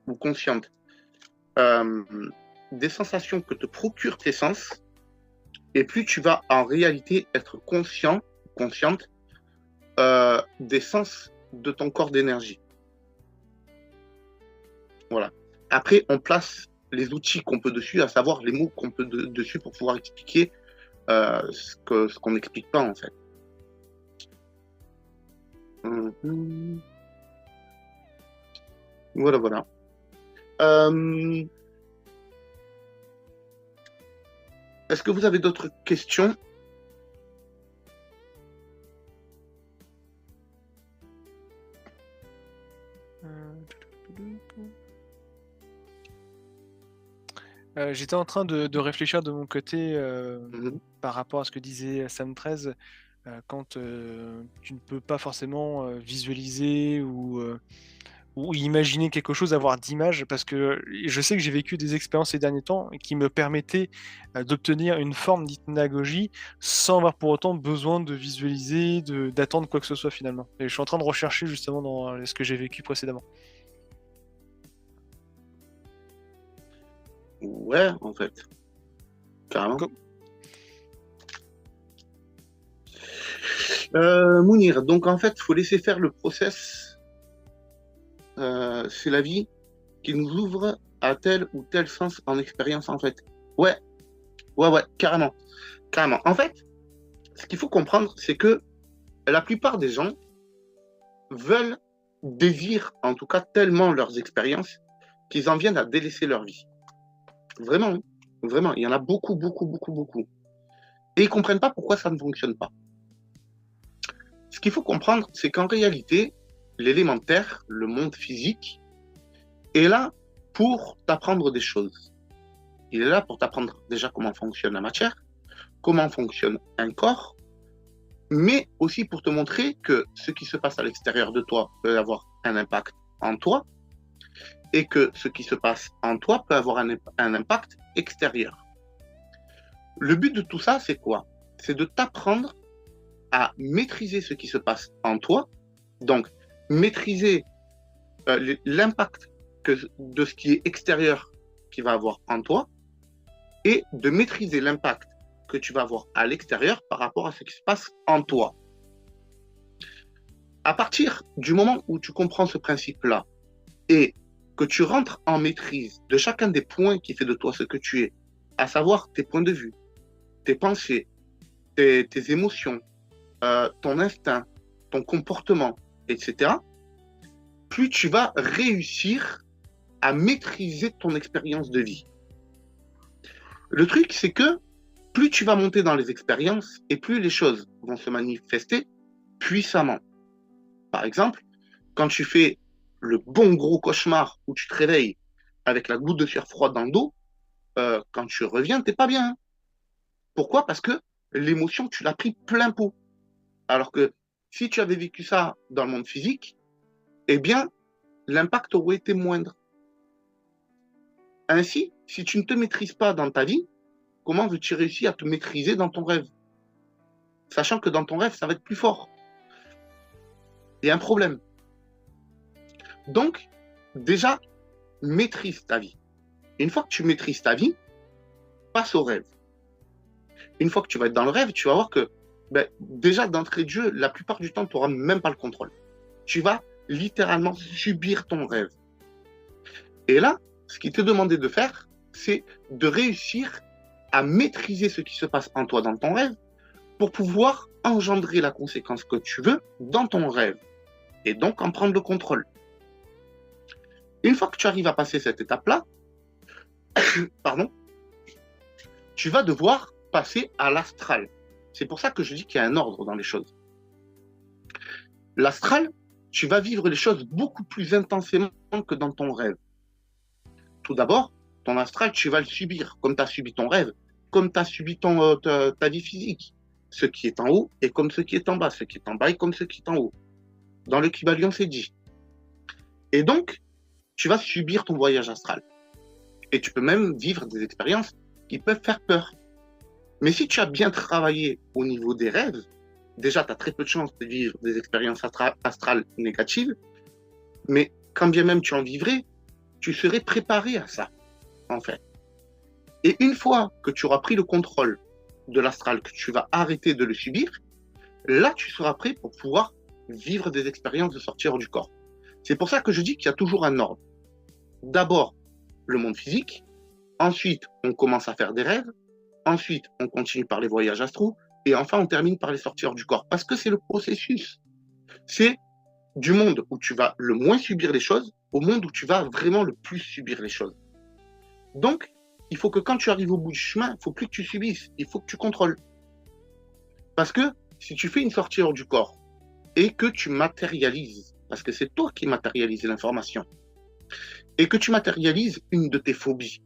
ou consciente des sensations que te procurent tes sens, et plus tu vas en réalité être consciente des sens de ton corps d'énergie. Voilà. Après, on place les outils qu'on peut dessus, à savoir les mots qu'on peut dessus pour pouvoir expliquer ce qu'on n'explique pas en fait. Voilà. Est-ce que vous avez d'autres questions? J'étais en train de réfléchir de mon côté par rapport à ce que disait Sam 13, quand tu ne peux pas forcément visualiser ou imaginer quelque chose, avoir d'image, parce que je sais que j'ai vécu des expériences ces derniers temps qui me permettaient d'obtenir une forme d'hypnagogie sans avoir pour autant besoin de visualiser, d'attendre quoi que ce soit finalement. Et je suis en train de rechercher justement dans ce que j'ai vécu précédemment. Ouais, en fait. Carrément. Mounir, donc en fait, il faut laisser faire le process. C'est la vie qui nous ouvre à tel ou tel sens en expérience, en fait. Ouais, carrément. En fait, ce qu'il faut comprendre, c'est que la plupart des gens désirent en tout cas tellement leurs expériences qu'ils en viennent à délaisser leur vie. Vraiment, il y en a beaucoup. Et ils ne comprennent pas pourquoi ça ne fonctionne pas. Ce qu'il faut comprendre, c'est qu'en réalité, l'élémentaire, le monde physique, est là pour t'apprendre des choses. Il est là pour t'apprendre déjà comment fonctionne la matière, comment fonctionne un corps, mais aussi pour te montrer que ce qui se passe à l'extérieur de toi peut avoir un impact en toi, et que ce qui se passe en toi peut avoir un impact extérieur. Le but de tout ça, c'est quoi? C'est de t'apprendre à maîtriser ce qui se passe en toi, donc maîtriser l'impact de ce qui est extérieur qui va avoir en toi, et de maîtriser l'impact que tu vas avoir à l'extérieur par rapport à ce qui se passe en toi. À partir du moment où tu comprends ce principe-là et que tu rentres en maîtrise de chacun des points qui fait de toi ce que tu es, à savoir tes points de vue, tes pensées, tes émotions, ton instinct, ton comportement, etc., plus tu vas réussir à maîtriser ton expérience de vie. Le truc, c'est que plus tu vas monter dans les expériences et plus les choses vont se manifester puissamment. Par exemple, quand tu fais le bon gros cauchemar où tu te réveilles avec la goutte de sueur froide dans le dos, quand tu reviens, t'es pas bien. Pourquoi? Parce que l'émotion, tu l'as pris plein pot. Alors que si tu avais vécu ça dans le monde physique, eh bien, l'impact aurait été moindre. Ainsi, si tu ne te maîtrises pas dans ta vie, comment veux-tu réussir à te maîtriser dans ton rêve? Sachant que dans ton rêve, ça va être plus fort. Il y a un problème. Donc, déjà, maîtrise ta vie. Une fois que tu maîtrises ta vie, passe au rêve. Une fois que tu vas être dans le rêve, tu vas voir que déjà, d'entrée de jeu, la plupart du temps, tu n'auras même pas le contrôle. Tu vas littéralement subir ton rêve. Et là, ce qui t'est demandé de faire, c'est de réussir à maîtriser ce qui se passe en toi dans ton rêve pour pouvoir engendrer la conséquence que tu veux dans ton rêve et donc en prendre le contrôle. Une fois que tu arrives à passer cette étape-là, tu vas devoir passer à l'astral. C'est pour ça que je dis qu'il y a un ordre dans les choses. L'astral, tu vas vivre les choses beaucoup plus intensément que dans ton rêve. Tout d'abord, ton astral, tu vas le subir, comme tu as subi ton rêve, comme tu as subi ta vie physique. Ce qui est en haut est comme ce qui est en bas, ce qui est en bas est comme ce qui est en haut. Dans le Kybalion, c'est dit. Et donc, tu vas subir ton voyage astral. Et tu peux même vivre des expériences qui peuvent faire peur. Mais si tu as bien travaillé au niveau des rêves, déjà, tu as très peu de chances de vivre des expériences astrales négatives, mais quand bien même tu en vivrais, tu serais préparé à ça, en fait. Et une fois que tu auras pris le contrôle de l'astral, que tu vas arrêter de le subir, là, tu seras prêt pour pouvoir vivre des expériences de sortir du corps. C'est pour ça que je dis qu'il y a toujours un ordre. D'abord, le monde physique. Ensuite, on commence à faire des rêves. Ensuite, on continue par les voyages astraux. Et enfin, on termine par les sorties hors du corps. Parce que c'est le processus. C'est du monde où tu vas le moins subir les choses au monde où tu vas vraiment le plus subir les choses. Donc, il faut que quand tu arrives au bout du chemin, il ne faut plus que tu subisses. Il faut que tu contrôles. Parce que si tu fais une sortie hors du corps et que tu matérialises, parce que c'est toi qui matérialises l'information, et que tu matérialises une de tes phobies,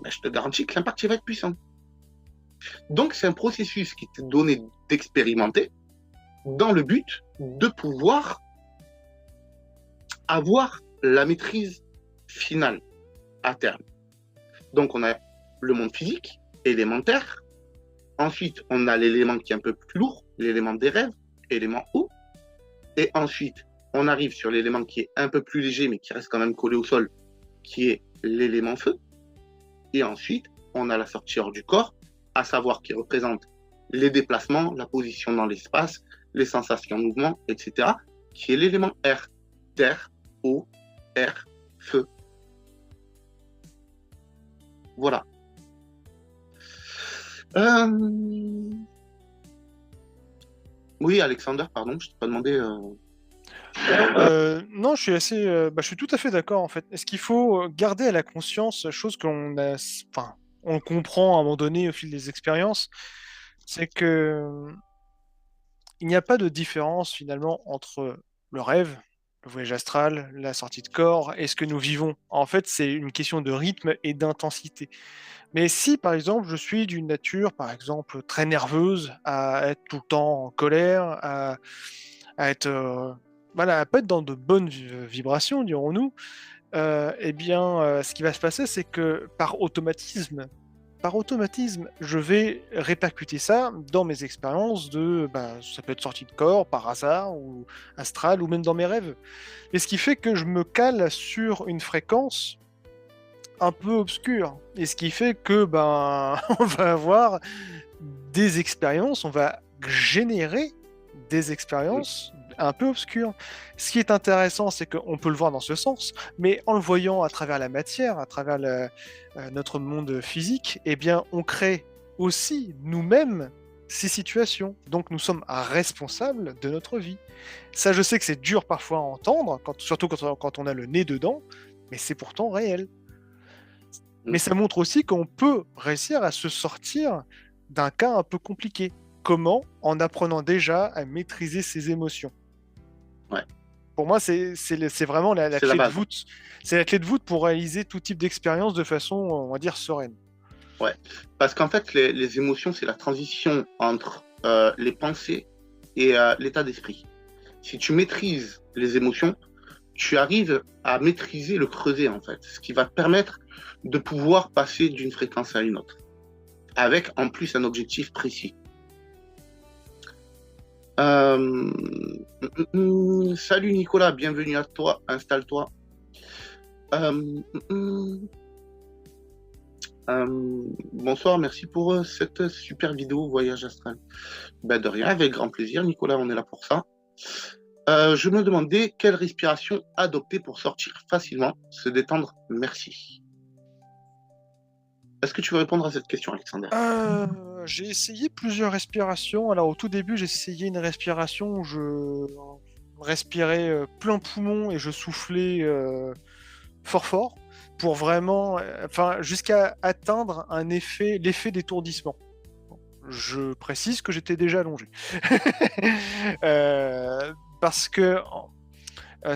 je te garantis que l'impact va être puissant. Donc, c'est un processus qui t'est donné d'expérimenter dans le but de pouvoir avoir la maîtrise finale à terme. Donc, on a le monde physique, élémentaire. Ensuite, on a l'élément qui est un peu plus lourd, l'élément des rêves, élément haut. Et ensuite, on arrive sur l'élément qui est un peu plus léger, mais qui reste quand même collé au sol, qui est l'élément feu. Et ensuite, on a la sortie hors du corps, à savoir qui représente les déplacements, la position dans l'espace, les sensations, mouvements, etc., qui est l'élément air, terre, eau, air, feu. Voilà. Oui, Alexander, pardon, je t'ai pas demandé. Non, je suis assez, je suis tout à fait d'accord en fait. Est-ce qu'il faut garder à la conscience, chose qu'on a, enfin, on comprend à un moment donné au fil des expériences, c'est que il n'y a pas de différence finalement entre le rêve, le voyage astral, la sortie de corps et ce que nous vivons. En fait, c'est une question de rythme et d'intensité. Mais si, par exemple, je suis d'une nature, par exemple, très nerveuse, à être tout le temps en colère, à être voilà, pas être dans de bonnes vibrations, dirons-nous, ce qui va se passer, c'est que par automatisme, je vais répercuter ça dans mes expériences ça peut être sortie de corps, par hasard, ou astral, ou même dans mes rêves. Et ce qui fait que je me cale sur une fréquence un peu obscure. Et ce qui fait que, on va avoir des expériences, on va générer des expériences un peu obscures. Ce qui est intéressant, c'est qu'on peut le voir dans ce sens, mais en le voyant à travers la matière, à travers notre monde physique, eh bien, on crée aussi nous-mêmes ces situations. Donc, nous sommes responsables de notre vie. Ça, je sais que c'est dur parfois à entendre, surtout quand on a le nez dedans, mais c'est pourtant réel. Mais ça montre aussi qu'on peut réussir à se sortir d'un cas un peu compliqué. Comment? En apprenant déjà à maîtriser ses émotions. Ouais. Pour moi, c'est vraiment la clé de voûte. C'est la clé de voûte pour réaliser tout type d'expérience de façon, on va dire, sereine. Ouais, parce qu'en fait, les émotions, c'est la transition entre les pensées et l'état d'esprit. Si tu maîtrises les émotions, tu arrives à maîtriser le creuset, en fait, ce qui va te permettre de pouvoir passer d'une fréquence à une autre, avec en plus un objectif précis. Salut Nicolas, bienvenue à toi, installe-toi. Bonsoir, merci pour cette super vidéo Voyage Astral. De rien, avec grand plaisir Nicolas, on est là pour ça. Je me demandais quelle respiration adopter pour sortir facilement, se détendre, merci. Est-ce que tu veux répondre à cette question, Alexander? J'ai essayé plusieurs respirations. Alors au tout début, j'ai essayé une respiration où je respirais plein poumon et je soufflais fort fort pour vraiment, jusqu'à atteindre l'effet d'étourdissement. Je précise que j'étais déjà allongé. Parce que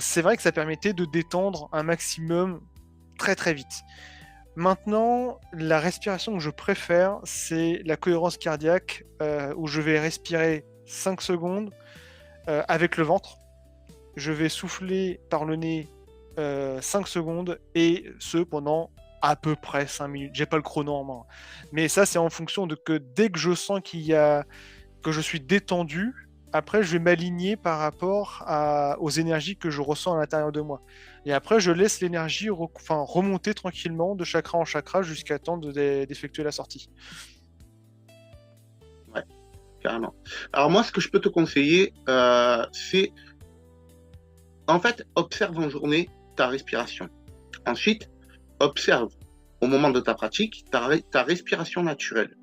c'est vrai que ça permettait de détendre un maximum très très vite. Maintenant, la respiration que je préfère, c'est la cohérence cardiaque, où je vais respirer 5 secondes avec le ventre. Je vais souffler par le nez 5 secondes, et ce pendant à peu près 5 minutes. J'ai pas le chrono en main. Mais ça, c'est en fonction de que dès que je sens que je suis détendu, après, je vais m'aligner par rapport aux énergies que je ressens à l'intérieur de moi. Et après, je laisse l'énergie remonter tranquillement de chakra en chakra jusqu'à temps d'effectuer la sortie. Ouais, carrément. Alors moi, ce que je peux te conseiller, c'est, en fait, observe en journée ta respiration. Ensuite, observe au moment de ta pratique ta respiration naturelle.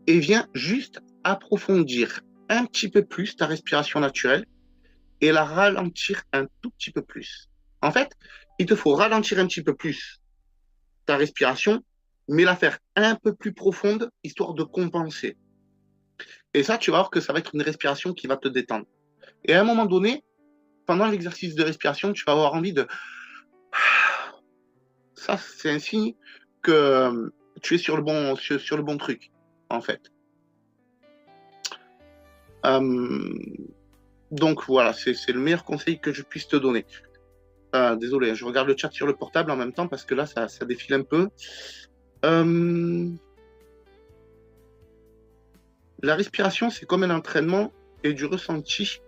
Et viens juste approfondir un petit peu plus ta respiration naturelle et la ralentir un tout petit peu plus. En fait, il te faut ralentir un petit peu plus ta respiration, mais la faire un peu plus profonde, histoire de compenser. Et ça, tu vas voir que ça va être une respiration qui va te détendre. Et à un moment donné, pendant l'exercice de respiration, tu vas avoir envie de... Ça, c'est un signe que tu es sur le bon truc, en fait. Donc voilà, c'est le meilleur conseil que je puisse te donner. Désolé, je regarde le chat sur le portable en même temps parce que là, ça défile un peu. La respiration, c'est comme un entraînement et du ressenti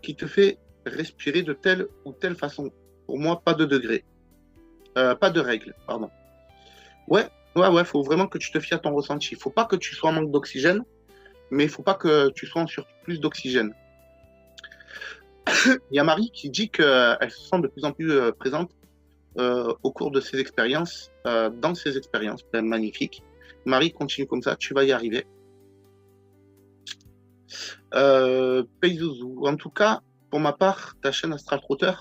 qui te fait respirer de telle ou telle façon. Pour moi, pas de degré. Pas de règle, pardon. Ouais, faut vraiment que tu te fies à ton ressenti. Il faut pas que tu sois en manque d'oxygène, mais il faut pas que tu sois en surplus d'oxygène. Il y a Marie qui dit qu'elle se sent de plus en plus présente au cours de ses expériences, dans ses expériences. Magnifique. Marie, continue comme ça, tu vas y arriver. Peizouzou, en tout cas, pour ma part, ta chaîne Astral Trotter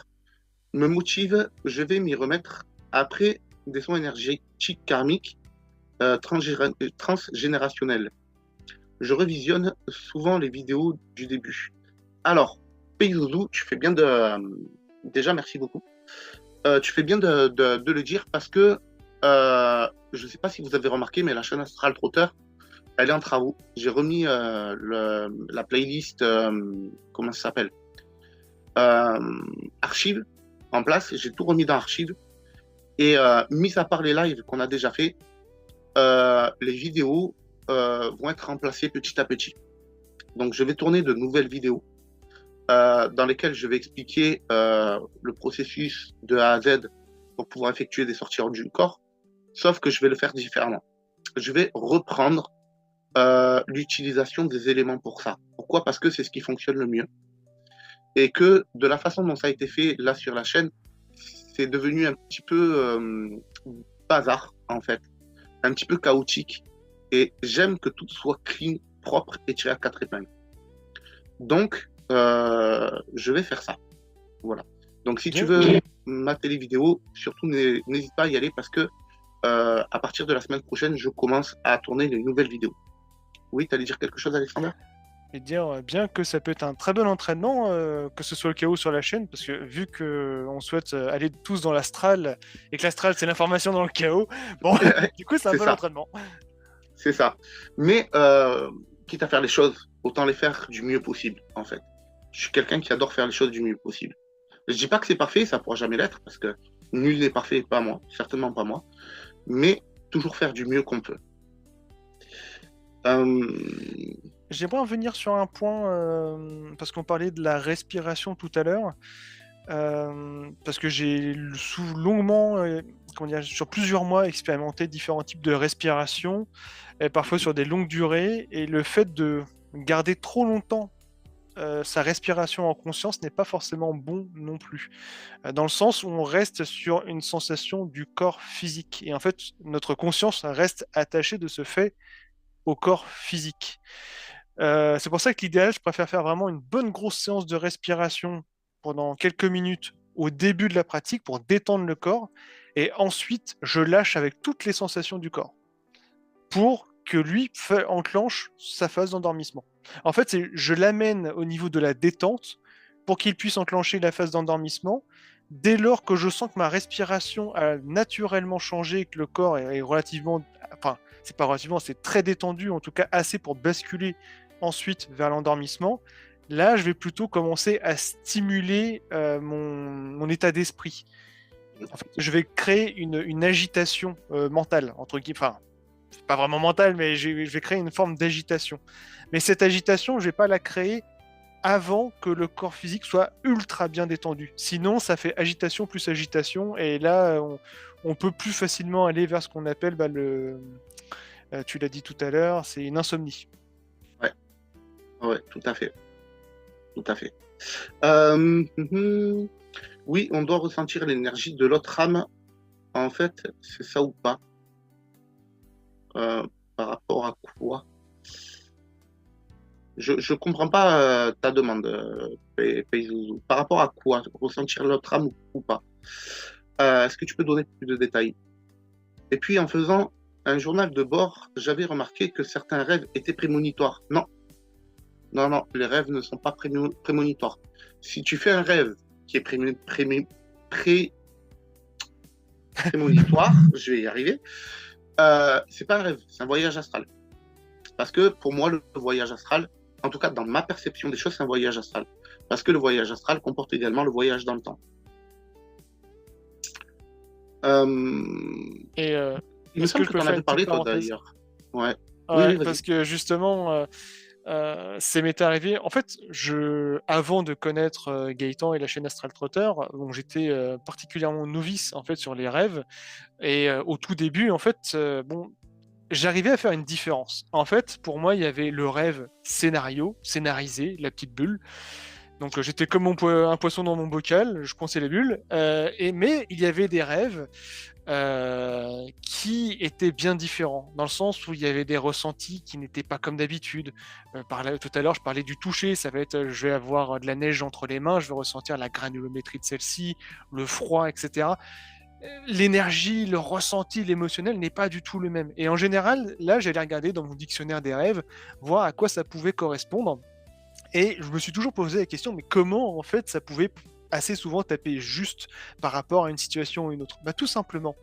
me motive, je vais m'y remettre après des soins énergétiques karmiques transgénérationnels. Je revisionne souvent les vidéos du début. Alors, Peizouzou, tu fais bien déjà, merci beaucoup. Tu fais bien de le dire parce que je ne sais pas si vous avez remarqué, mais la chaîne Astral Trotter, elle est en travaux. J'ai remis la playlist, comment ça s'appelle? archives en place. J'ai tout remis dans archives. Et mis à part les lives qu'on a déjà fait, les vidéos vont être remplacées petit à petit. Donc, je vais tourner de nouvelles vidéos dans lesquelles je vais expliquer le processus de A à Z pour pouvoir effectuer des sorties hors du corps, sauf que je vais le faire différemment. Je vais reprendre l'utilisation des éléments pour ça. Pourquoi? Parce que c'est ce qui fonctionne le mieux. Et que de la façon dont ça a été fait là sur la chaîne, c'est devenu un petit peu bazar, en fait, un petit peu chaotique. Et j'aime que tout soit clean, propre et tiré à 4 épingles. Donc, je vais faire ça. Voilà. Donc, si tu veux mater les vidéos, surtout n'hésite pas à y aller parce que à partir de la semaine prochaine, je commence à tourner les nouvelles vidéos. Oui, tu allais dire quelque chose, Alexandre? Et dire bien que ça peut être un très bon entraînement, que ce soit le chaos sur la chaîne, parce que vu qu'on souhaite aller tous dans l'astral, et que l'astral c'est l'information dans le chaos, bon, du coup c'est un bon entraînement. C'est ça. Mais quitte à faire les choses, autant les faire du mieux possible, en fait. Je suis quelqu'un qui adore faire les choses du mieux possible. Je dis pas que c'est parfait, ça pourra jamais l'être, parce que nul n'est parfait, pas moi, certainement pas moi, mais toujours faire du mieux qu'on peut. J'aimerais en venir sur un point, parce qu'on parlait de la respiration tout à l'heure, parce que j'ai longuement, sur plusieurs mois, expérimenté différents types de respiration, et parfois sur des longues durées, et le fait de garder trop longtemps sa respiration en conscience n'est pas forcément bon non plus, dans le sens où on reste sur une sensation du corps physique, et en fait, notre conscience reste attachée de ce fait au corps physique. C'est pour ça que l'idéal, je préfère faire vraiment une bonne grosse séance de respiration pendant quelques minutes au début de la pratique pour détendre le corps, et ensuite je lâche avec toutes les sensations du corps pour que lui enclenche sa phase d'endormissement. En fait, je l'amène au niveau de la détente pour qu'il puisse enclencher la phase d'endormissement. Dès lors que je sens que ma respiration a naturellement changé, que le corps est relativement... Enfin, c'est pas relativement, c'est très détendu, en tout cas assez pour basculer ensuite vers l'endormissement. Là, je vais plutôt commencer à stimuler mon état d'esprit. En fait, je vais créer une agitation mentale, entre guillemets. Enfin, c'est pas vraiment mental, mais je vais créer une forme d'agitation. Mais cette agitation, je vais pas la créer avant que le corps physique soit ultra bien détendu. Sinon, ça fait agitation plus agitation, et là, on peut plus facilement aller vers ce qu'on appelle tu l'as dit tout à l'heure, c'est une insomnie. Ouais, tout à fait. Tout à fait. Oui, on doit ressentir l'énergie de l'autre âme. En fait, c'est ça ou pas? Par rapport à quoi? Je comprends pas ta demande, Peizouzou. Par rapport à quoi? Ressentir l'autre âme ou pas? Est-ce que tu peux donner plus de détails? Et puis, en faisant un journal de bord, j'avais remarqué que certains rêves étaient prémonitoires. Non. Non, non, les rêves ne sont pas prémonitoires. Si tu fais un rêve qui est prémonitoire, je vais y arriver, c'est pas un rêve, c'est un voyage astral. Parce que pour moi, le voyage astral, en tout cas dans ma perception des choses, c'est un voyage astral. Parce que le voyage astral comporte également le voyage dans le temps. Il me semble que tu en avais parlé, toi, d'ailleurs. Ouais. Oui, parce que justement, ça m'était arrivé. En fait, avant de connaître Gaëtan et la chaîne Astral Trotter, donc j'étais particulièrement novice en fait sur les rêves. Et au tout début, en fait, j'arrivais à faire une différence. En fait, pour moi, il y avait le rêve scénarisé, la petite bulle. Donc j'étais comme un poisson dans mon bocal, je coinçais les bulles. Mais il y avait des rêves qui étaient bien différents, dans le sens où il y avait des ressentis qui n'étaient pas comme d'habitude. Tout à l'heure, je parlais du toucher, ça va être, je vais avoir de la neige entre les mains, je vais ressentir la granulométrie de celle-ci, le froid, etc. L'énergie, le ressenti, l'émotionnel n'est pas du tout le même. Et en général, là, j'allais regarder dans mon dictionnaire des rêves, voir à quoi ça pouvait correspondre. Et je me suis toujours posé la question, mais comment en fait ça pouvait assez souvent taper juste par rapport à une situation ou une autre? Tout simplement,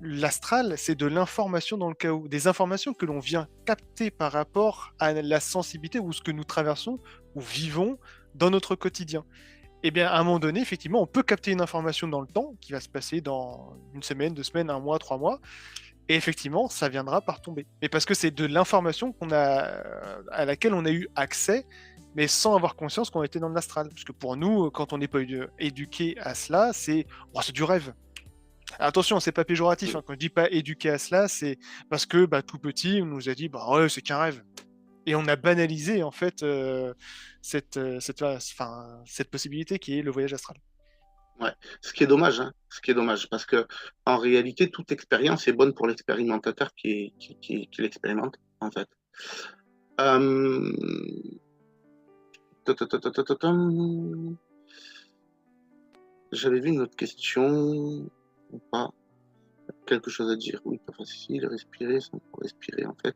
l'astral, c'est de l'information dans le chaos, des informations que l'on vient capter par rapport à la sensibilité ou ce que nous traversons ou vivons dans notre quotidien. eh bien, à un moment donné, effectivement, on peut capter une information dans le temps qui va se passer dans une semaine, 2 semaines, 1 mois, 3 mois, et effectivement, ça viendra par tomber. Mais parce que c'est de l'information à laquelle on a eu accès, mais sans avoir conscience qu'on était dans l'astral. Parce que pour nous, quand on n'est pas éduqué à cela, c'est du rêve. Attention, c'est pas péjoratif. Quand je dis pas éduqué à cela, c'est parce que tout petit, on nous a dit ouais, c'est qu'un rêve. Et on a banalisé en fait cette possibilité qui est le voyage astral. Ouais. Ce qui est dommage, hein. Ce qui est dommage, parce que en réalité, toute expérience est bonne pour l'expérimentateur qui l'expérimente, en fait. Euh, J'avais vu une autre question, ou pas? Quelque chose à dire? Oui, pas facile, respirer sans respirer, en fait.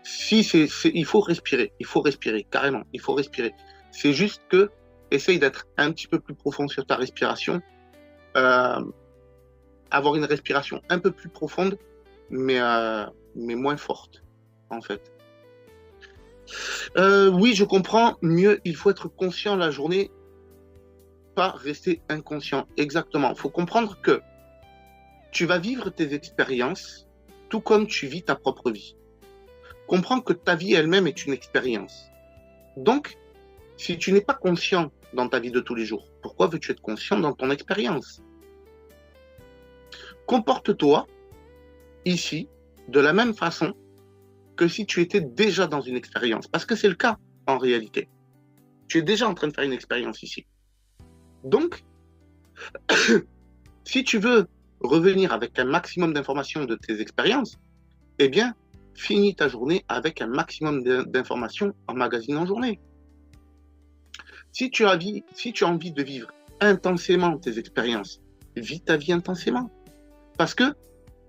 Si, il faut respirer, carrément, il faut respirer. C'est juste que, essaye d'être un petit peu plus profond sur ta respiration, avoir une respiration un peu plus profonde, mais moins forte, en fait. Oui, je comprends, mieux, il faut être conscient la journée, pas rester inconscient, exactement. Il faut comprendre que tu vas vivre tes expériences tout comme tu vis ta propre vie. Comprends que ta vie elle-même est une expérience. Donc, si tu n'es pas conscient dans ta vie de tous les jours, pourquoi veux-tu être conscient dans ton expérience? Comporte-toi ici de la même façon que si tu étais déjà dans une expérience, parce que c'est le cas en réalité. Tu es déjà en train de faire une expérience ici. Donc, si tu veux revenir avec un maximum d'informations de tes expériences, eh bien, finis ta journée avec un maximum d'informations emmagasinées en journée. Si tu as envie de vivre intensément tes expériences, vis ta vie intensément. Parce que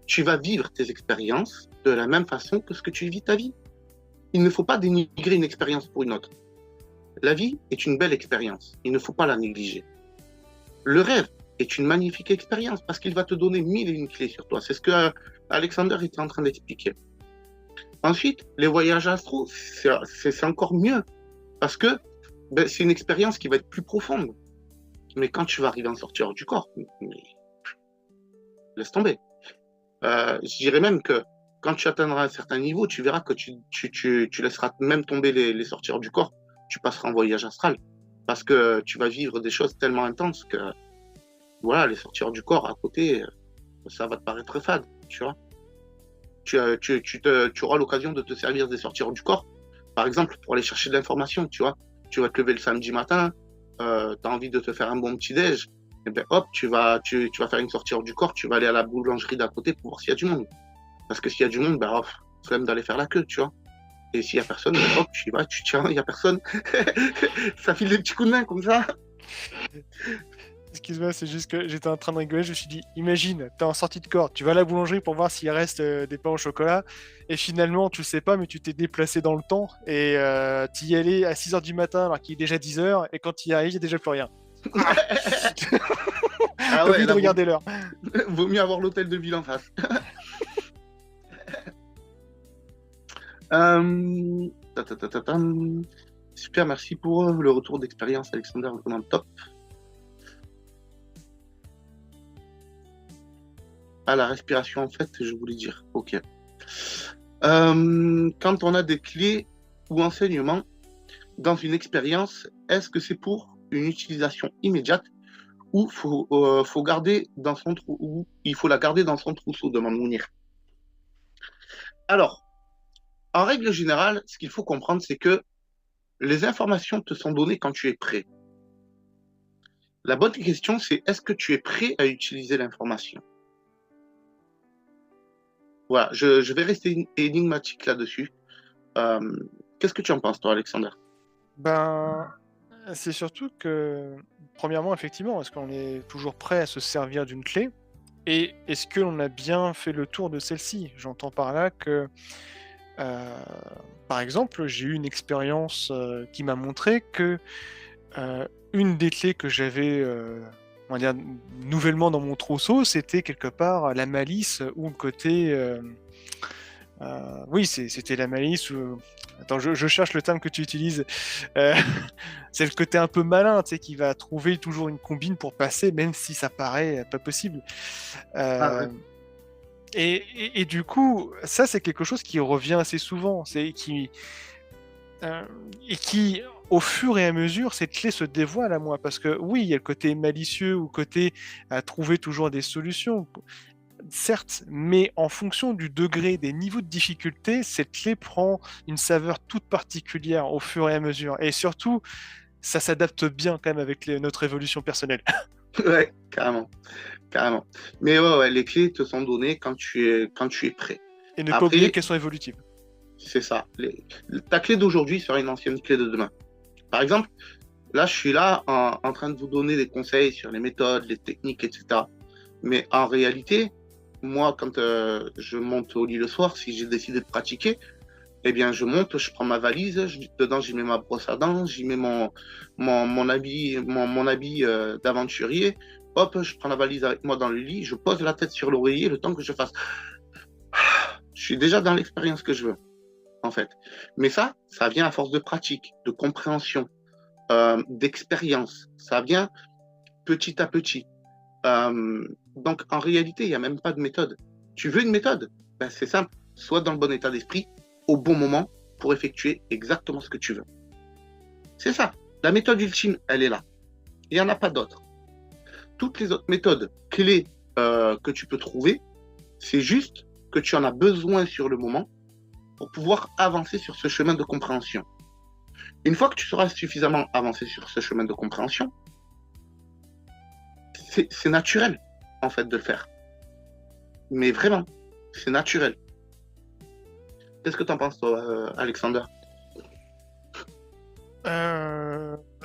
tu vas vivre tes expériences de la même façon que ce que tu vis ta vie. Il ne faut pas dénigrer une expérience pour une autre. La vie est une belle expérience. Il ne faut pas la négliger. Le rêve est une magnifique expérience parce qu'il va te donner 1001 clés sur toi. C'est ce que Alexander était en train d'expliquer. Ensuite, les voyages astraux, c'est encore mieux parce que c'est une expérience qui va être plus profonde. Mais quand tu vas arriver à en sortir du corps, laisse tomber. Je dirais même que quand tu atteindras un certain niveau, tu verras que tu laisseras même tomber les sortir du corps. Tu passeras en voyage astral parce que tu vas vivre des choses tellement intenses que voilà, les sortir du corps à côté, ça va te paraître fade, tu vois. Tu auras l'occasion de te servir des sortir du corps, par exemple, pour aller chercher de l'information, tu vois. Tu vas te lever le samedi matin, tu as envie de te faire un bon petit-déj, et bien hop, tu vas faire une sortie hors du corps, tu vas aller à la boulangerie d'à côté pour voir s'il y a du monde. Parce que s'il y a du monde, ben hop, flemme d'aller faire la queue, tu vois. Et s'il y a personne, ben hop, tu y vas, tu tiens, il y a personne. Ça file des petits coups de main comme ça. Excuse-moi, c'est juste que j'étais en train de rigoler, je me suis dit, imagine, t'es en sortie de corps, tu vas à la boulangerie pour voir s'il reste des pains au chocolat, et finalement, tu le sais pas, mais tu t'es déplacé dans le temps, et tu y allais à 6h du matin alors qu'il est déjà 10h, et quand tu y arrives, il n'y a déjà plus rien. Ah T'as ouais, oublié de regarder l'heure. Vaut mieux avoir l'hôtel de ville en face. Super, merci pour le retour d'expérience, Alexander, vraiment top. Ah, la respiration, en fait, je voulais dire. Ok. Quand on a des clés ou enseignements dans une expérience, est-ce que c'est pour une utilisation immédiate ou faut garder dans son trou, ou il faut la garder dans son trousseau, demande Mounir. Alors, en règle générale, ce qu'il faut comprendre, c'est que les informations te sont données quand tu es prêt. La bonne question, c'est est-ce que tu es prêt à utiliser l'information? Voilà, je vais rester énigmatique là-dessus. Qu'est-ce que tu en penses, toi, Alexander? Ben, c'est surtout que, premièrement, effectivement, est-ce qu'on est toujours prêt à se servir d'une clé? Et est-ce que l'on a bien fait le tour de celle-ci? J'entends par là que, par exemple, j'ai eu une expérience qui m'a montré que une des clés que j'avais, on va dire, nouvellement dans mon trousseau, c'était quelque part la malice ou le côté... oui, c'était la malice Attends, je cherche le terme que tu utilises. Euh, c'est le côté un peu malin, tu sais, qui va trouver toujours une combine pour passer, même si ça paraît pas possible. Ah ouais. Euh, et du coup, ça, c'est quelque chose qui revient assez souvent. Euh, et qui, au fur et à mesure, cette clé se dévoile à moi. Parce que oui, il y a le côté malicieux ou le côté à trouver toujours des solutions. Certes, mais en fonction du degré, des niveaux de difficulté, cette clé prend une saveur toute particulière au fur et à mesure. Et surtout, ça s'adapte bien quand même avec notre évolution personnelle. Ouais, carrément, carrément. Mais ouais, les clés te sont données quand tu es prêt. Et ne pas oublier Après, qu'elles sont évolutives. c'est ça. Ta clé d'aujourd'hui sera une ancienne clé de demain. Par exemple, là, je suis là en train de vous donner des conseils sur les méthodes, les techniques, etc. Mais en réalité, moi, quand je monte au lit le soir, si j'ai décidé de pratiquer, eh bien, je monte, je prends ma valise, dedans, j'y mets ma brosse à dents, j'y mets mon habit d'aventurier. Hop, je prends la valise avec moi dans le lit, je pose la tête sur l'oreiller le temps que je fasse. Je suis déjà dans l'expérience que je veux, en fait. Mais ça vient à force de pratique, de compréhension, d'expérience. Ça vient petit à petit. Donc, en réalité, il n'y a même pas de méthode. Tu veux une méthode? Ben, c'est simple. Sois dans le bon état d'esprit, au bon moment, pour effectuer exactement ce que tu veux. C'est ça. La méthode ultime, elle est là. Il n'y en a pas d'autre. Toutes les autres méthodes clés que tu peux trouver, c'est juste que tu en as besoin sur le moment pour pouvoir avancer sur ce chemin de compréhension. Une fois que tu seras suffisamment avancé sur ce chemin de compréhension, c'est naturel, en fait, de le faire. Mais vraiment, c'est naturel. Qu'est-ce que tu en penses, toi, Alexander?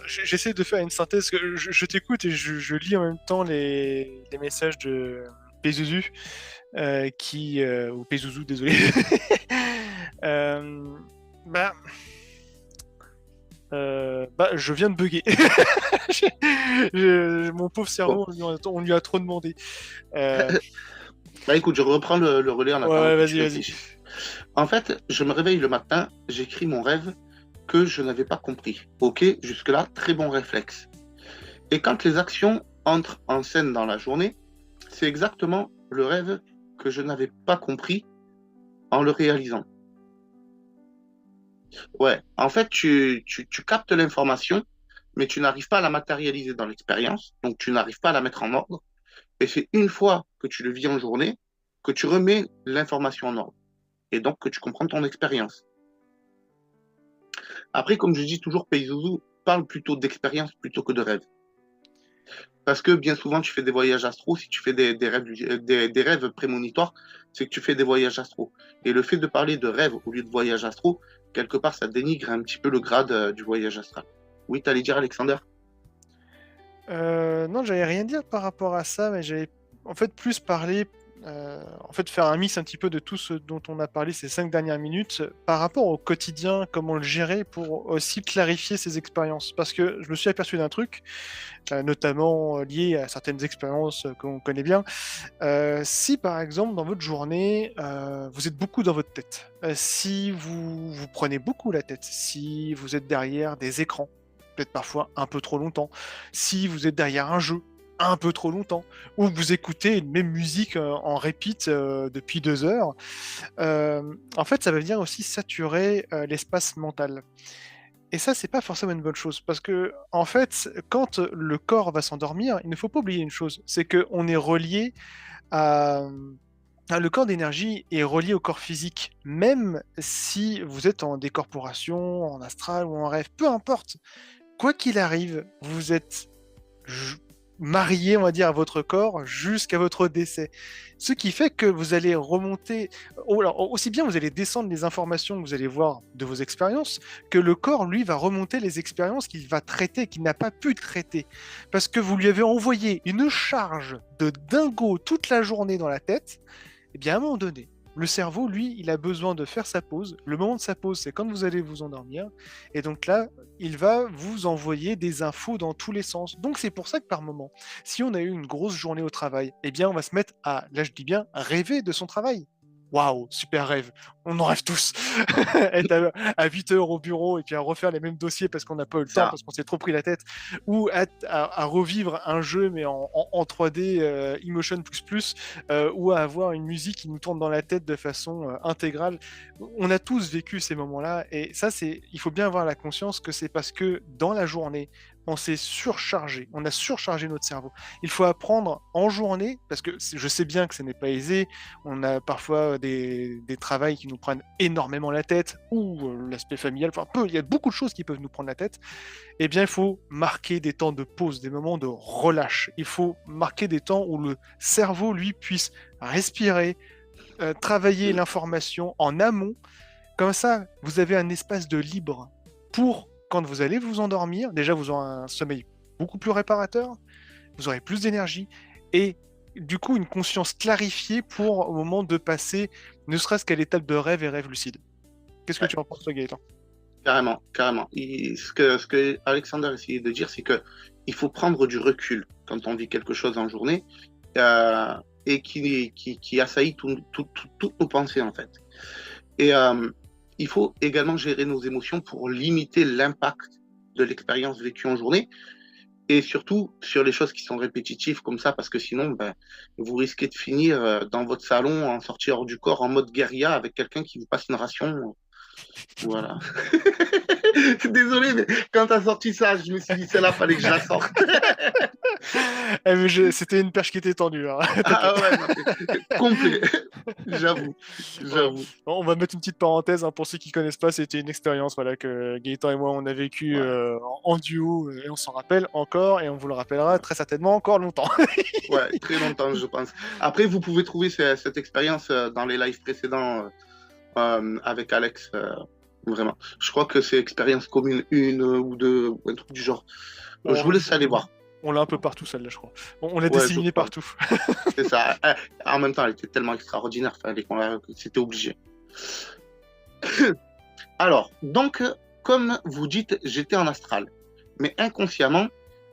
J'essaie de faire une synthèse. Que je t'écoute et je lis en même temps les messages de Pazuzu, ou Pazuzu, désolé. euh, bah, je viens de bugger. Mon pauvre cerveau, Bon. on lui a trop demandé. Bah écoute, je reprends le relais en attendant Ouais, que tu vas-y. réfléchisses. En fait, je me réveille le matin, j'écris mon rêve que je n'avais pas compris. Ok, jusque-là, très bon réflexe. Et quand les actions entrent en scène dans la journée, c'est exactement le rêve que je n'avais pas compris en le réalisant. Ouais, en fait, tu captes l'information, mais tu n'arrives pas à la matérialiser dans l'expérience, donc tu n'arrives pas à la mettre en ordre. Et c'est une fois que tu le vis en journée que tu remets l'information en ordre. Et donc que tu comprends ton expérience. Après, comme je dis toujours, Pazuzu parle plutôt d'expérience plutôt que de rêve. Parce que bien souvent, tu fais des voyages astro. Si tu fais des rêves, des rêves prémonitoires, c'est que tu fais des voyages astro. Et le fait de parler de rêve au lieu de voyage astro, quelque part, ça dénigre un petit peu le grade du voyage astral. Oui, t'allais dire, Alexander? Non, j'allais rien dire par rapport à ça, mais j'allais en fait plus parler, faire un mix un petit peu de tout ce dont on a parlé ces 5 dernières minutes par rapport au quotidien, comment le gérer pour aussi clarifier ses expériences. Parce que je me suis aperçu d'un truc, notamment lié à certaines expériences qu'on connaît bien. Si par exemple dans votre journée, vous êtes beaucoup dans votre tête, si vous prenez beaucoup la tête, si vous êtes derrière des écrans, peut-être parfois un peu trop longtemps, si vous êtes derrière un jeu un peu trop longtemps, ou que vous écoutez une même musique en repeat depuis 2 heures, en fait, ça veut venir aussi saturer l'espace mental. Et ça, c'est pas forcément une bonne chose, parce que, en fait, quand le corps va s'endormir, il ne faut pas oublier une chose, c'est qu'on est relié à... Le corps d'énergie est relié au corps physique, même si vous êtes en décorporation, en astral ou en rêve, peu importe. Quoi qu'il arrive, vous êtes j- marié, on va dire, à votre corps jusqu'à votre décès. Ce qui fait que vous allez remonter, alors, aussi bien vous allez descendre les informations que vous allez voir de vos expériences, que le corps, lui, va remonter les expériences qu'il va traiter, qu'il n'a pas pu traiter. Parce que vous lui avez envoyé une charge de dingo toute la journée dans la tête, et bien à un moment donné, le cerveau, lui, il a besoin de faire sa pause. Le moment de sa pause, c'est quand vous allez vous endormir. Et donc là, il va vous envoyer des infos dans tous les sens. Donc c'est pour ça que par moment, si on a eu une grosse journée au travail, eh bien on va se mettre à, là je dis bien, rêver de son travail. waouh, super rêve, on en rêve tous. Être à 8 heures au bureau et puis à refaire les mêmes dossiers parce qu'on n'a pas eu le temps, parce qu'on s'est trop pris la tête, ou à revivre un jeu mais en 3D Emotion++, ou à avoir une musique qui nous tourne dans la tête de façon intégrale. On a tous vécu ces moments-là, et ça, il faut bien avoir la conscience que c'est parce que dans la journée, on s'est surchargé, on a surchargé notre cerveau. Il faut apprendre en journée, parce que je sais bien que ce n'est pas aisé, on a parfois des travails qui nous prennent énormément la tête, ou l'aspect familial, enfin il y a beaucoup de choses qui peuvent nous prendre la tête. Eh bien, il faut marquer des temps de pause, des moments de relâche. Il faut marquer des temps où le cerveau, lui, puisse respirer, travailler l'information en amont. Comme ça, vous avez un espace de libre pour, quand vous allez vous endormir, déjà vous aurez un sommeil beaucoup plus réparateur, vous aurez plus d'énergie, et du coup une conscience clarifiée pour au moment de passer ne serait-ce qu'à l'étape de rêve et rêve lucide. Qu'est-ce que tu en penses, toi, Gaëtan? Carrément, carrément. Ce que Alexander essayait de dire, c'est que il faut prendre du recul quand on vit quelque chose en journée et qui assaillit toutes nos pensées, en fait. Et il faut également gérer nos émotions pour limiter l'impact de l'expérience vécue en journée, et surtout sur les choses qui sont répétitives comme ça, parce que sinon, vous risquez de finir dans votre salon, en sortie hors du corps, en mode guérilla, avec quelqu'un qui vous passe une ration. Voilà. Désolé, mais quand t'as sorti ça, je me suis dit, celle-là, fallait que je la sorte. C'était une perche qui était tendue. Hein. Ah ouais, non, complet. J'avoue. On va mettre une petite parenthèse, hein, pour ceux qui ne connaissent pas, c'était une expérience que Gaëtan et moi on a vécu en duo, et on s'en rappelle encore, et on vous le rappellera très certainement encore longtemps. Ouais, très longtemps, je pense. Après, vous pouvez trouver cette expérience dans les lives précédents avec Alex. Vraiment. Je crois que c'est expérience commune 1 ou 2, ou un truc du genre. Je vous laisse aller voir. On l'a un peu partout, celle-là, je crois. On l'a disséminée partout. C'est ça. En même temps, elle était tellement extraordinaire, c'était obligé. Alors, donc, comme vous dites, j'étais en astral, mais inconsciemment,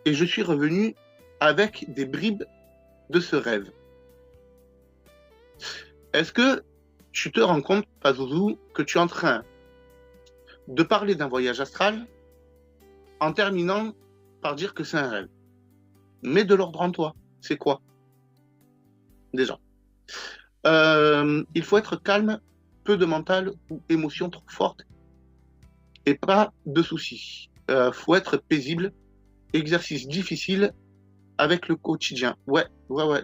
et je suis revenu avec des bribes de ce rêve. Est-ce que tu te rends compte, Pazuzu, que tu es en train de parler d'un voyage astral en terminant par dire que c'est un rêve? Mets de l'ordre en toi. C'est quoi? Déjà. Il faut être calme, peu de mental ou émotion trop forte et pas de soucis. Faut être paisible, exercice difficile avec le quotidien. Ouais.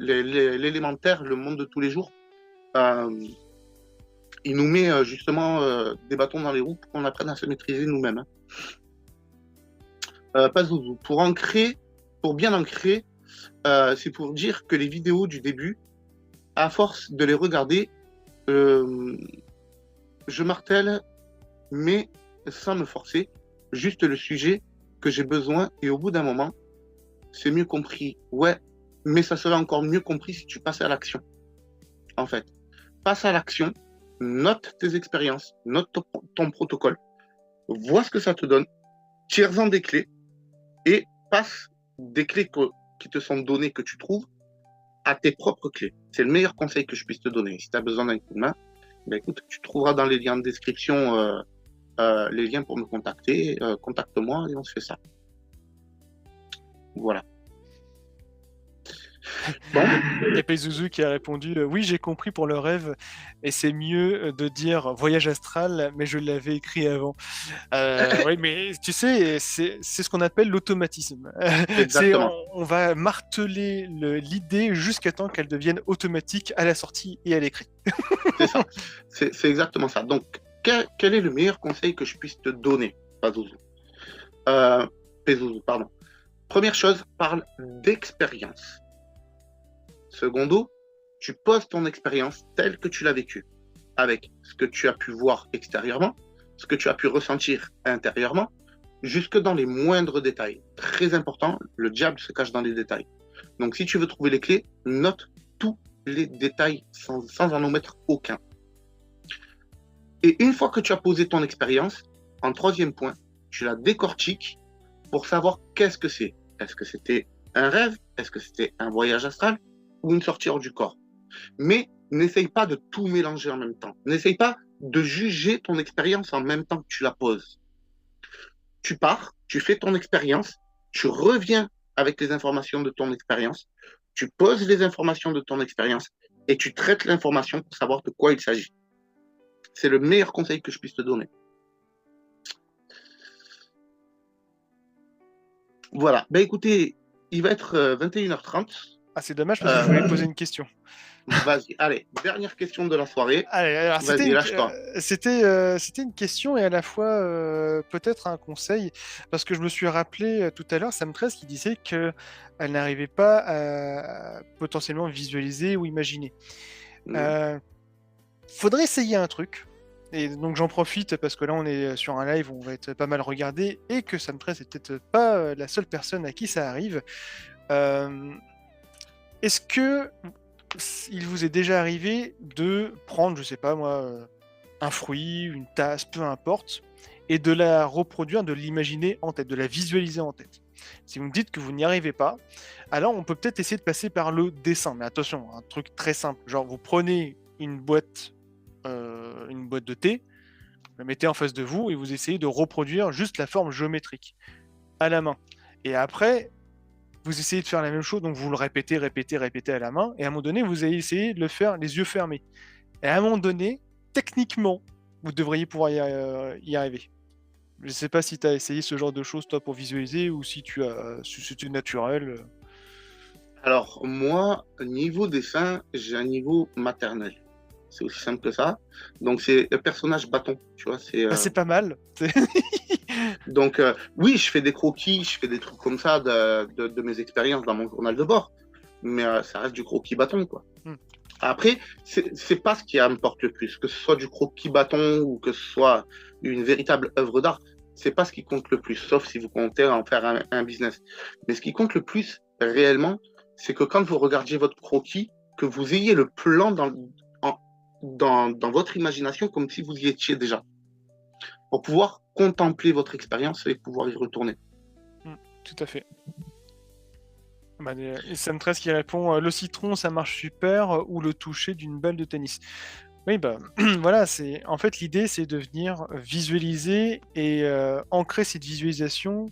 L'élémentaire, le monde de tous les jours, il nous met justement des bâtons dans les roues pour qu'on apprenne à se maîtriser nous-mêmes. Pazuzu. Pour bien ancrer, c'est pour dire que les vidéos du début, à force de les regarder, je martèle, mais sans me forcer, juste le sujet que j'ai besoin, et au bout d'un moment, c'est mieux compris. Ouais, mais ça serait encore mieux compris si tu passais à l'action. En fait, passe à l'action, note tes expériences, note ton protocole, vois ce que ça te donne, tire-en des clés, et passe des clés qui te sont données, que tu trouves, à tes propres clés. C'est le meilleur conseil que je puisse te donner. Si tu as besoin d'un coup de main, écoute, tu trouveras dans les liens de description les liens pour me contacter. Contacte-moi et on se fait ça. Voilà. Bon. Il y a Pazuzu qui a répondu oui, j'ai compris pour le rêve, et c'est mieux de dire voyage astral, mais je l'avais écrit avant. Oui, mais tu sais, c'est ce qu'on appelle l'automatisme. On va marteler l'idée jusqu'à temps qu'elle devienne automatique à la sortie et à l'écrit. C'est ça. C'est exactement ça. Donc, quel est le meilleur conseil que je puisse te donner, Pazuzu? Pazuzu, pardon. Première chose, parle d'expérience. Secondo, tu poses ton expérience telle que tu l'as vécue, avec ce que tu as pu voir extérieurement, ce que tu as pu ressentir intérieurement, jusque dans les moindres détails. Très important, le diable se cache dans les détails. Donc si tu veux trouver les clés, note tous les détails sans en omettre aucun. Et une fois que tu as posé ton expérience, en troisième point, tu la décortiques pour savoir qu'est-ce que c'est. Est-ce que c'était un rêve? Est-ce que c'était un voyage astral? Ou une sortie hors du corps? Mais n'essaye pas de tout mélanger en même temps. N'essaye pas de juger ton expérience en même temps que tu la poses. Tu pars, tu fais ton expérience, tu reviens avec les informations de ton expérience, tu poses les informations de ton expérience et tu traites l'information pour savoir de quoi il s'agit. C'est le meilleur conseil que je puisse te donner. Voilà. Ben écoutez, il va être 21h30. Ah, c'est dommage parce que je voulais poser une question. Vas-y, allez, dernière question de la soirée. Allez, alors, vas-y, lâche-toi. C'était une question et à la fois peut-être un conseil, parce que je me suis rappelé tout à l'heure Sam 13 qui disait qu'elle n'arrivait pas à potentiellement visualiser ou imaginer. Faudrait essayer un truc. Et donc j'en profite parce que là on est sur un live où on va être pas mal regardé et que Sam 13 est peut-être pas la seule personne à qui ça arrive. Est-ce que il vous est déjà arrivé de prendre, je sais pas moi, un fruit, une tasse, peu importe, et de la reproduire, de l'imaginer en tête, de la visualiser en tête? Si vous me dites que vous n'y arrivez pas, alors on peut peut-être essayer de passer par le dessin. Mais attention, un truc très simple, genre vous prenez une boîte de thé, vous la mettez en face de vous et vous essayez de reproduire juste la forme géométrique à la main. Et après, vous essayez de faire la même chose, donc vous le répétez à la main, et à un moment donné, vous allez essayer de le faire les yeux fermés. Et à un moment donné, techniquement, vous devriez pouvoir y arriver. Je ne sais pas si tu as essayé ce genre de choses, toi, pour visualiser, ou si c'était naturel. Alors, moi, niveau dessin, j'ai un niveau maternel. C'est aussi simple que ça. Donc, c'est le personnage bâton, tu vois. C'est pas mal. Donc, oui, je fais des croquis, je fais des trucs comme ça de mes expériences dans mon journal de bord. Mais ça reste du croquis bâton, quoi. Après, c'est pas ce qui importe le plus. Que ce soit du croquis bâton ou que ce soit une véritable œuvre d'art, c'est pas ce qui compte le plus, sauf si vous comptez en faire un business. Mais ce qui compte le plus, réellement, c'est que quand vous regardiez votre croquis, que vous ayez le plan dans votre imagination comme si vous y étiez déjà. Pour pouvoir contempler votre expérience et pouvoir y retourner. Tout à fait. Sam 13 qui répond le citron ça marche super ou le toucher d'une balle de tennis. Oui, voilà, en fait l'idée c'est de venir visualiser et ancrer cette visualisation.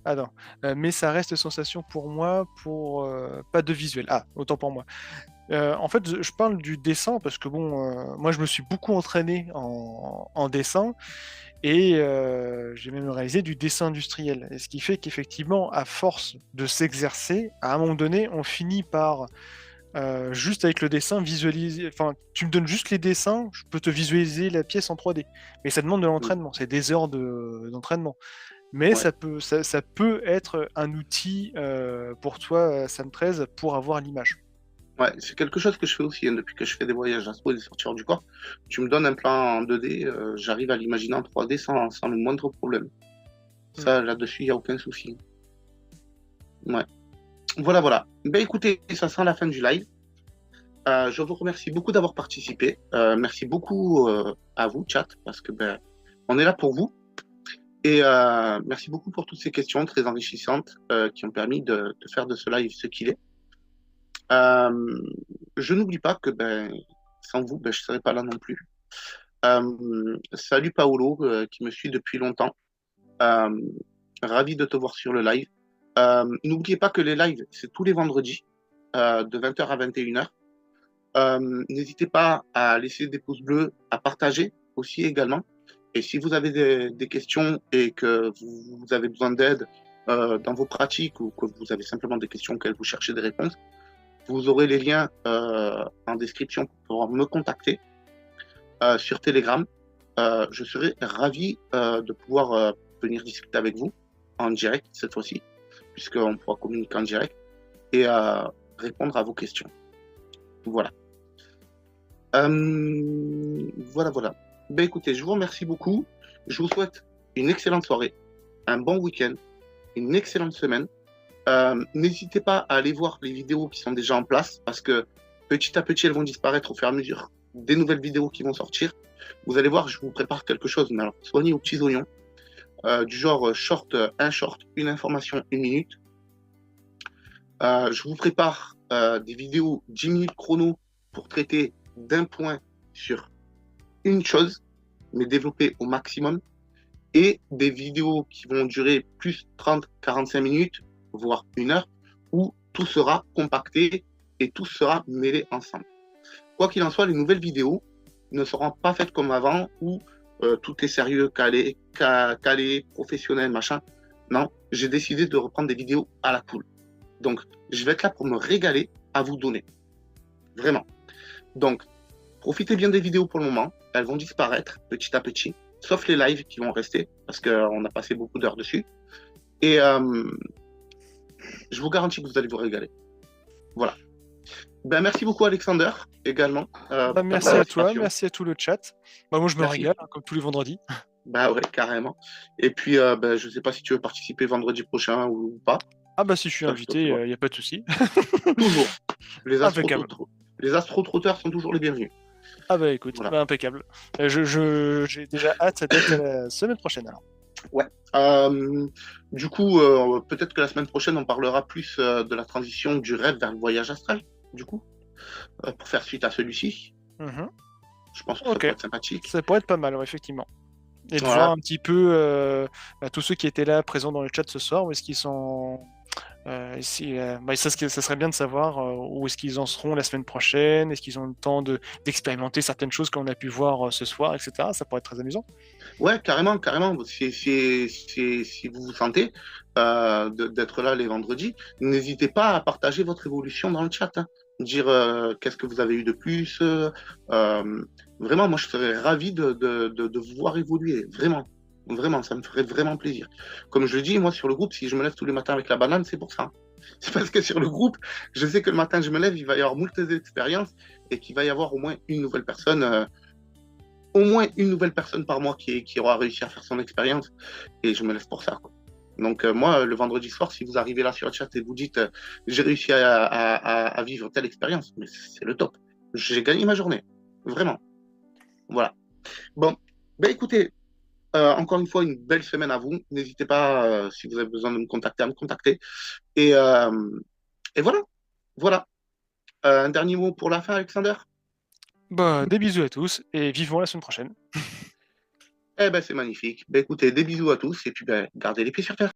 Ah non, mais ça reste sensation pour moi, pour pas de visuel. Ah, autant pour moi. En fait, je parle du dessin parce que moi je me suis beaucoup entraîné en dessin. Et j'ai même réalisé du dessin industriel. Et ce qui fait qu'effectivement, à force de s'exercer, à un moment donné, on finit par, juste avec le dessin, visualiser... Enfin, tu me donnes juste les dessins, je peux te visualiser la pièce en 3D. Mais ça demande de l'entraînement, c'est des heures d'entraînement. Mais ouais. ça peut être un outil pour toi, Sam 13, pour avoir l'image. Ouais, c'est quelque chose que je fais aussi, hein, depuis que je fais des voyages astro et des sorties hors du corps. Tu me donnes un plan en 2D, j'arrive à l'imaginer en 3D sans le moindre problème. Ça, là-dessus, il n'y a aucun souci. Ouais. Voilà. Ben écoutez, ça sera la fin du live. Je vous remercie beaucoup d'avoir participé. Merci beaucoup à vous, chat, parce que on est là pour vous. Et merci beaucoup pour toutes ces questions très enrichissantes qui ont permis de faire de ce live ce qu'il est. Je n'oublie pas que sans vous, je ne serais pas là non plus. Salut Paolo, qui me suit depuis longtemps. Ravi de te voir sur le live. N'oubliez pas que les lives, c'est tous les vendredis, de 20h à 21h. N'hésitez pas à laisser des pouces bleus, à partager aussi également. Et si vous avez des questions et que vous avez besoin d'aide dans vos pratiques ou que vous avez simplement des questions auxquelles vous cherchez des réponses, vous aurez les liens en description pour pouvoir me contacter sur Telegram. Je serai ravi de pouvoir venir discuter avec vous en direct cette fois-ci, puisqu'on pourra communiquer en direct et répondre à vos questions. Voilà. Voilà. Ben écoutez, je vous remercie beaucoup. Je vous souhaite une excellente soirée, un bon week-end, une excellente semaine. N'hésitez pas à aller voir les vidéos qui sont déjà en place parce que petit à petit elles vont disparaître au fur et à mesure des nouvelles vidéos qui vont sortir. Vous allez voir, je vous prépare quelque chose, mais alors soignez aux petits oignons, du genre short, une information, 1 minute. Je vous prépare des vidéos 10 minutes chrono pour traiter d'un point sur une chose, mais développer au maximum, et des vidéos qui vont durer plus 30, 45 minutes, voire 1 heure, où tout sera compacté et tout sera mêlé ensemble. Quoi qu'il en soit, les nouvelles vidéos ne seront pas faites comme avant, où tout est sérieux, calé, professionnel, machin. Non, j'ai décidé de reprendre des vidéos à la cool. Donc, je vais être là pour me régaler à vous donner. Vraiment. Donc, profitez bien des vidéos pour le moment. Elles vont disparaître petit à petit, sauf les lives qui vont rester, parce qu'on a passé beaucoup d'heures dessus. Et je vous garantis que vous allez vous régaler. Voilà. Ben, merci beaucoup, Alexander, également. Merci à toi, merci à tout le chat. Moi, je me régale, hein, comme tous les vendredis. Bah ouais, carrément. Et puis, je ne sais pas si tu veux participer vendredi prochain ou pas. Ah bah si je suis invité, il n'y a pas de souci. Toujours. Les astro-trotteurs sont toujours les bienvenus. Ah bah écoute, voilà. Impeccable. J'ai déjà hâte d'être la semaine prochaine alors. Ouais. Du coup, peut-être que la semaine prochaine, on parlera plus de la transition du rêve vers le voyage astral, du coup, pour faire suite à celui-ci. Je pense que ça pourrait être sympathique. Ça pourrait être pas mal, effectivement. Et de voir un petit peu tous ceux qui étaient là, présents dans le chat ce soir, où est-ce qu'ils sont... ça serait bien de savoir où est-ce qu'ils en seront la semaine prochaine, est-ce qu'ils ont le temps d'expérimenter certaines choses qu'on a pu voir ce soir, etc. Ça pourrait être très amusant. Ouais, carrément. Si vous vous sentez d'être là les vendredis, n'hésitez pas à partager votre évolution dans le chat. Hein. Dire qu'est-ce que vous avez eu de plus. Vraiment, moi, je serais ravi de vous voir évoluer. Vraiment, ça me ferait vraiment plaisir. Comme je le dis, moi, sur le groupe, si je me lève tous les matins avec la banane, c'est pour ça. C'est parce que sur le groupe, je sais que le matin, je me lève, il va y avoir moult expériences et qu'il va y avoir au moins une nouvelle personne par mois qui aura réussi à faire son expérience. Et je me lève pour ça, quoi. Donc, moi, le vendredi soir, si vous arrivez là sur le chat et vous dites j'ai réussi à vivre telle expérience, mais c'est le top. J'ai gagné ma journée. Vraiment. Voilà. Bon, ben écoutez, encore une fois, une belle semaine à vous. N'hésitez pas, si vous avez besoin de me contacter, à me contacter. Et voilà. Voilà. Un dernier mot pour la fin, Alexander ? Des bisous à tous et vivement la semaine prochaine. Eh ben, c'est magnifique. Ben, écoutez, des bisous à tous et puis gardez les pieds sur terre.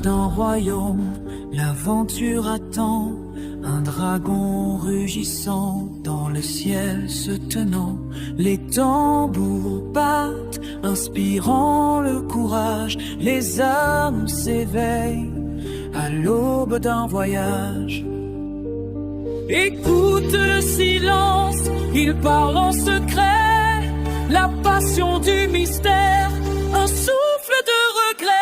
D'un royaume, l'aventure attend un dragon rugissant dans le ciel se tenant. Les tambours battent, inspirant le courage. Les âmes s'éveillent à l'aube d'un voyage. Écoute le silence, il parle en secret. La passion du mystère, un souffle de regret.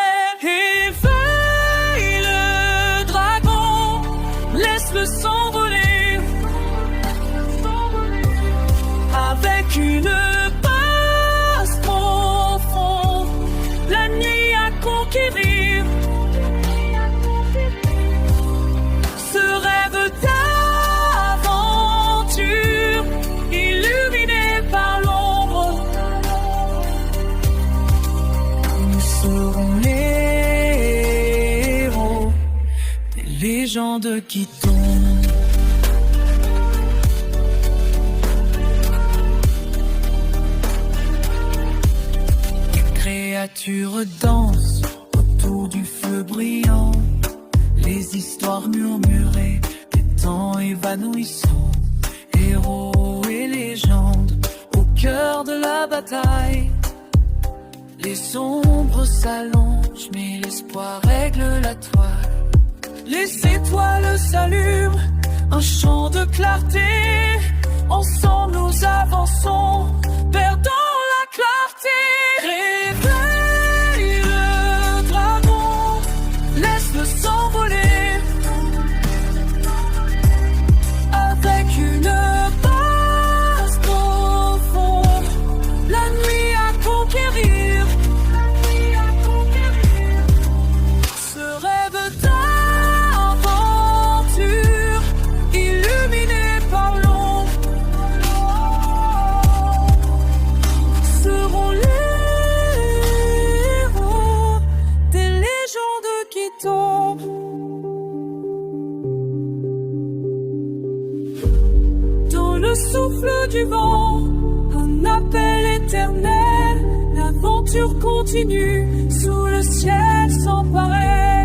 Laisse-le s'envoler avec une passe profonde, la nuit à conquérir. Ce rêve d'aventure illuminé par l'ombre, nous serons les héros des légendes qui tombent. Créatures dansent autour du feu brillant, les histoires murmurées des temps évanouissants, héros et légendes au cœur de la bataille. Les ombres s'allongent mais l'espoir règle la toile. Les étoiles s'allument, un champ de clarté. Ensemble nous avançons, perdant la clarté. Réveille le dragon, laisse-le s'envoler avec une base profonde. La nuit à conquérir, ce rêve d'aventure l'aventure continue sous le ciel sans pareil.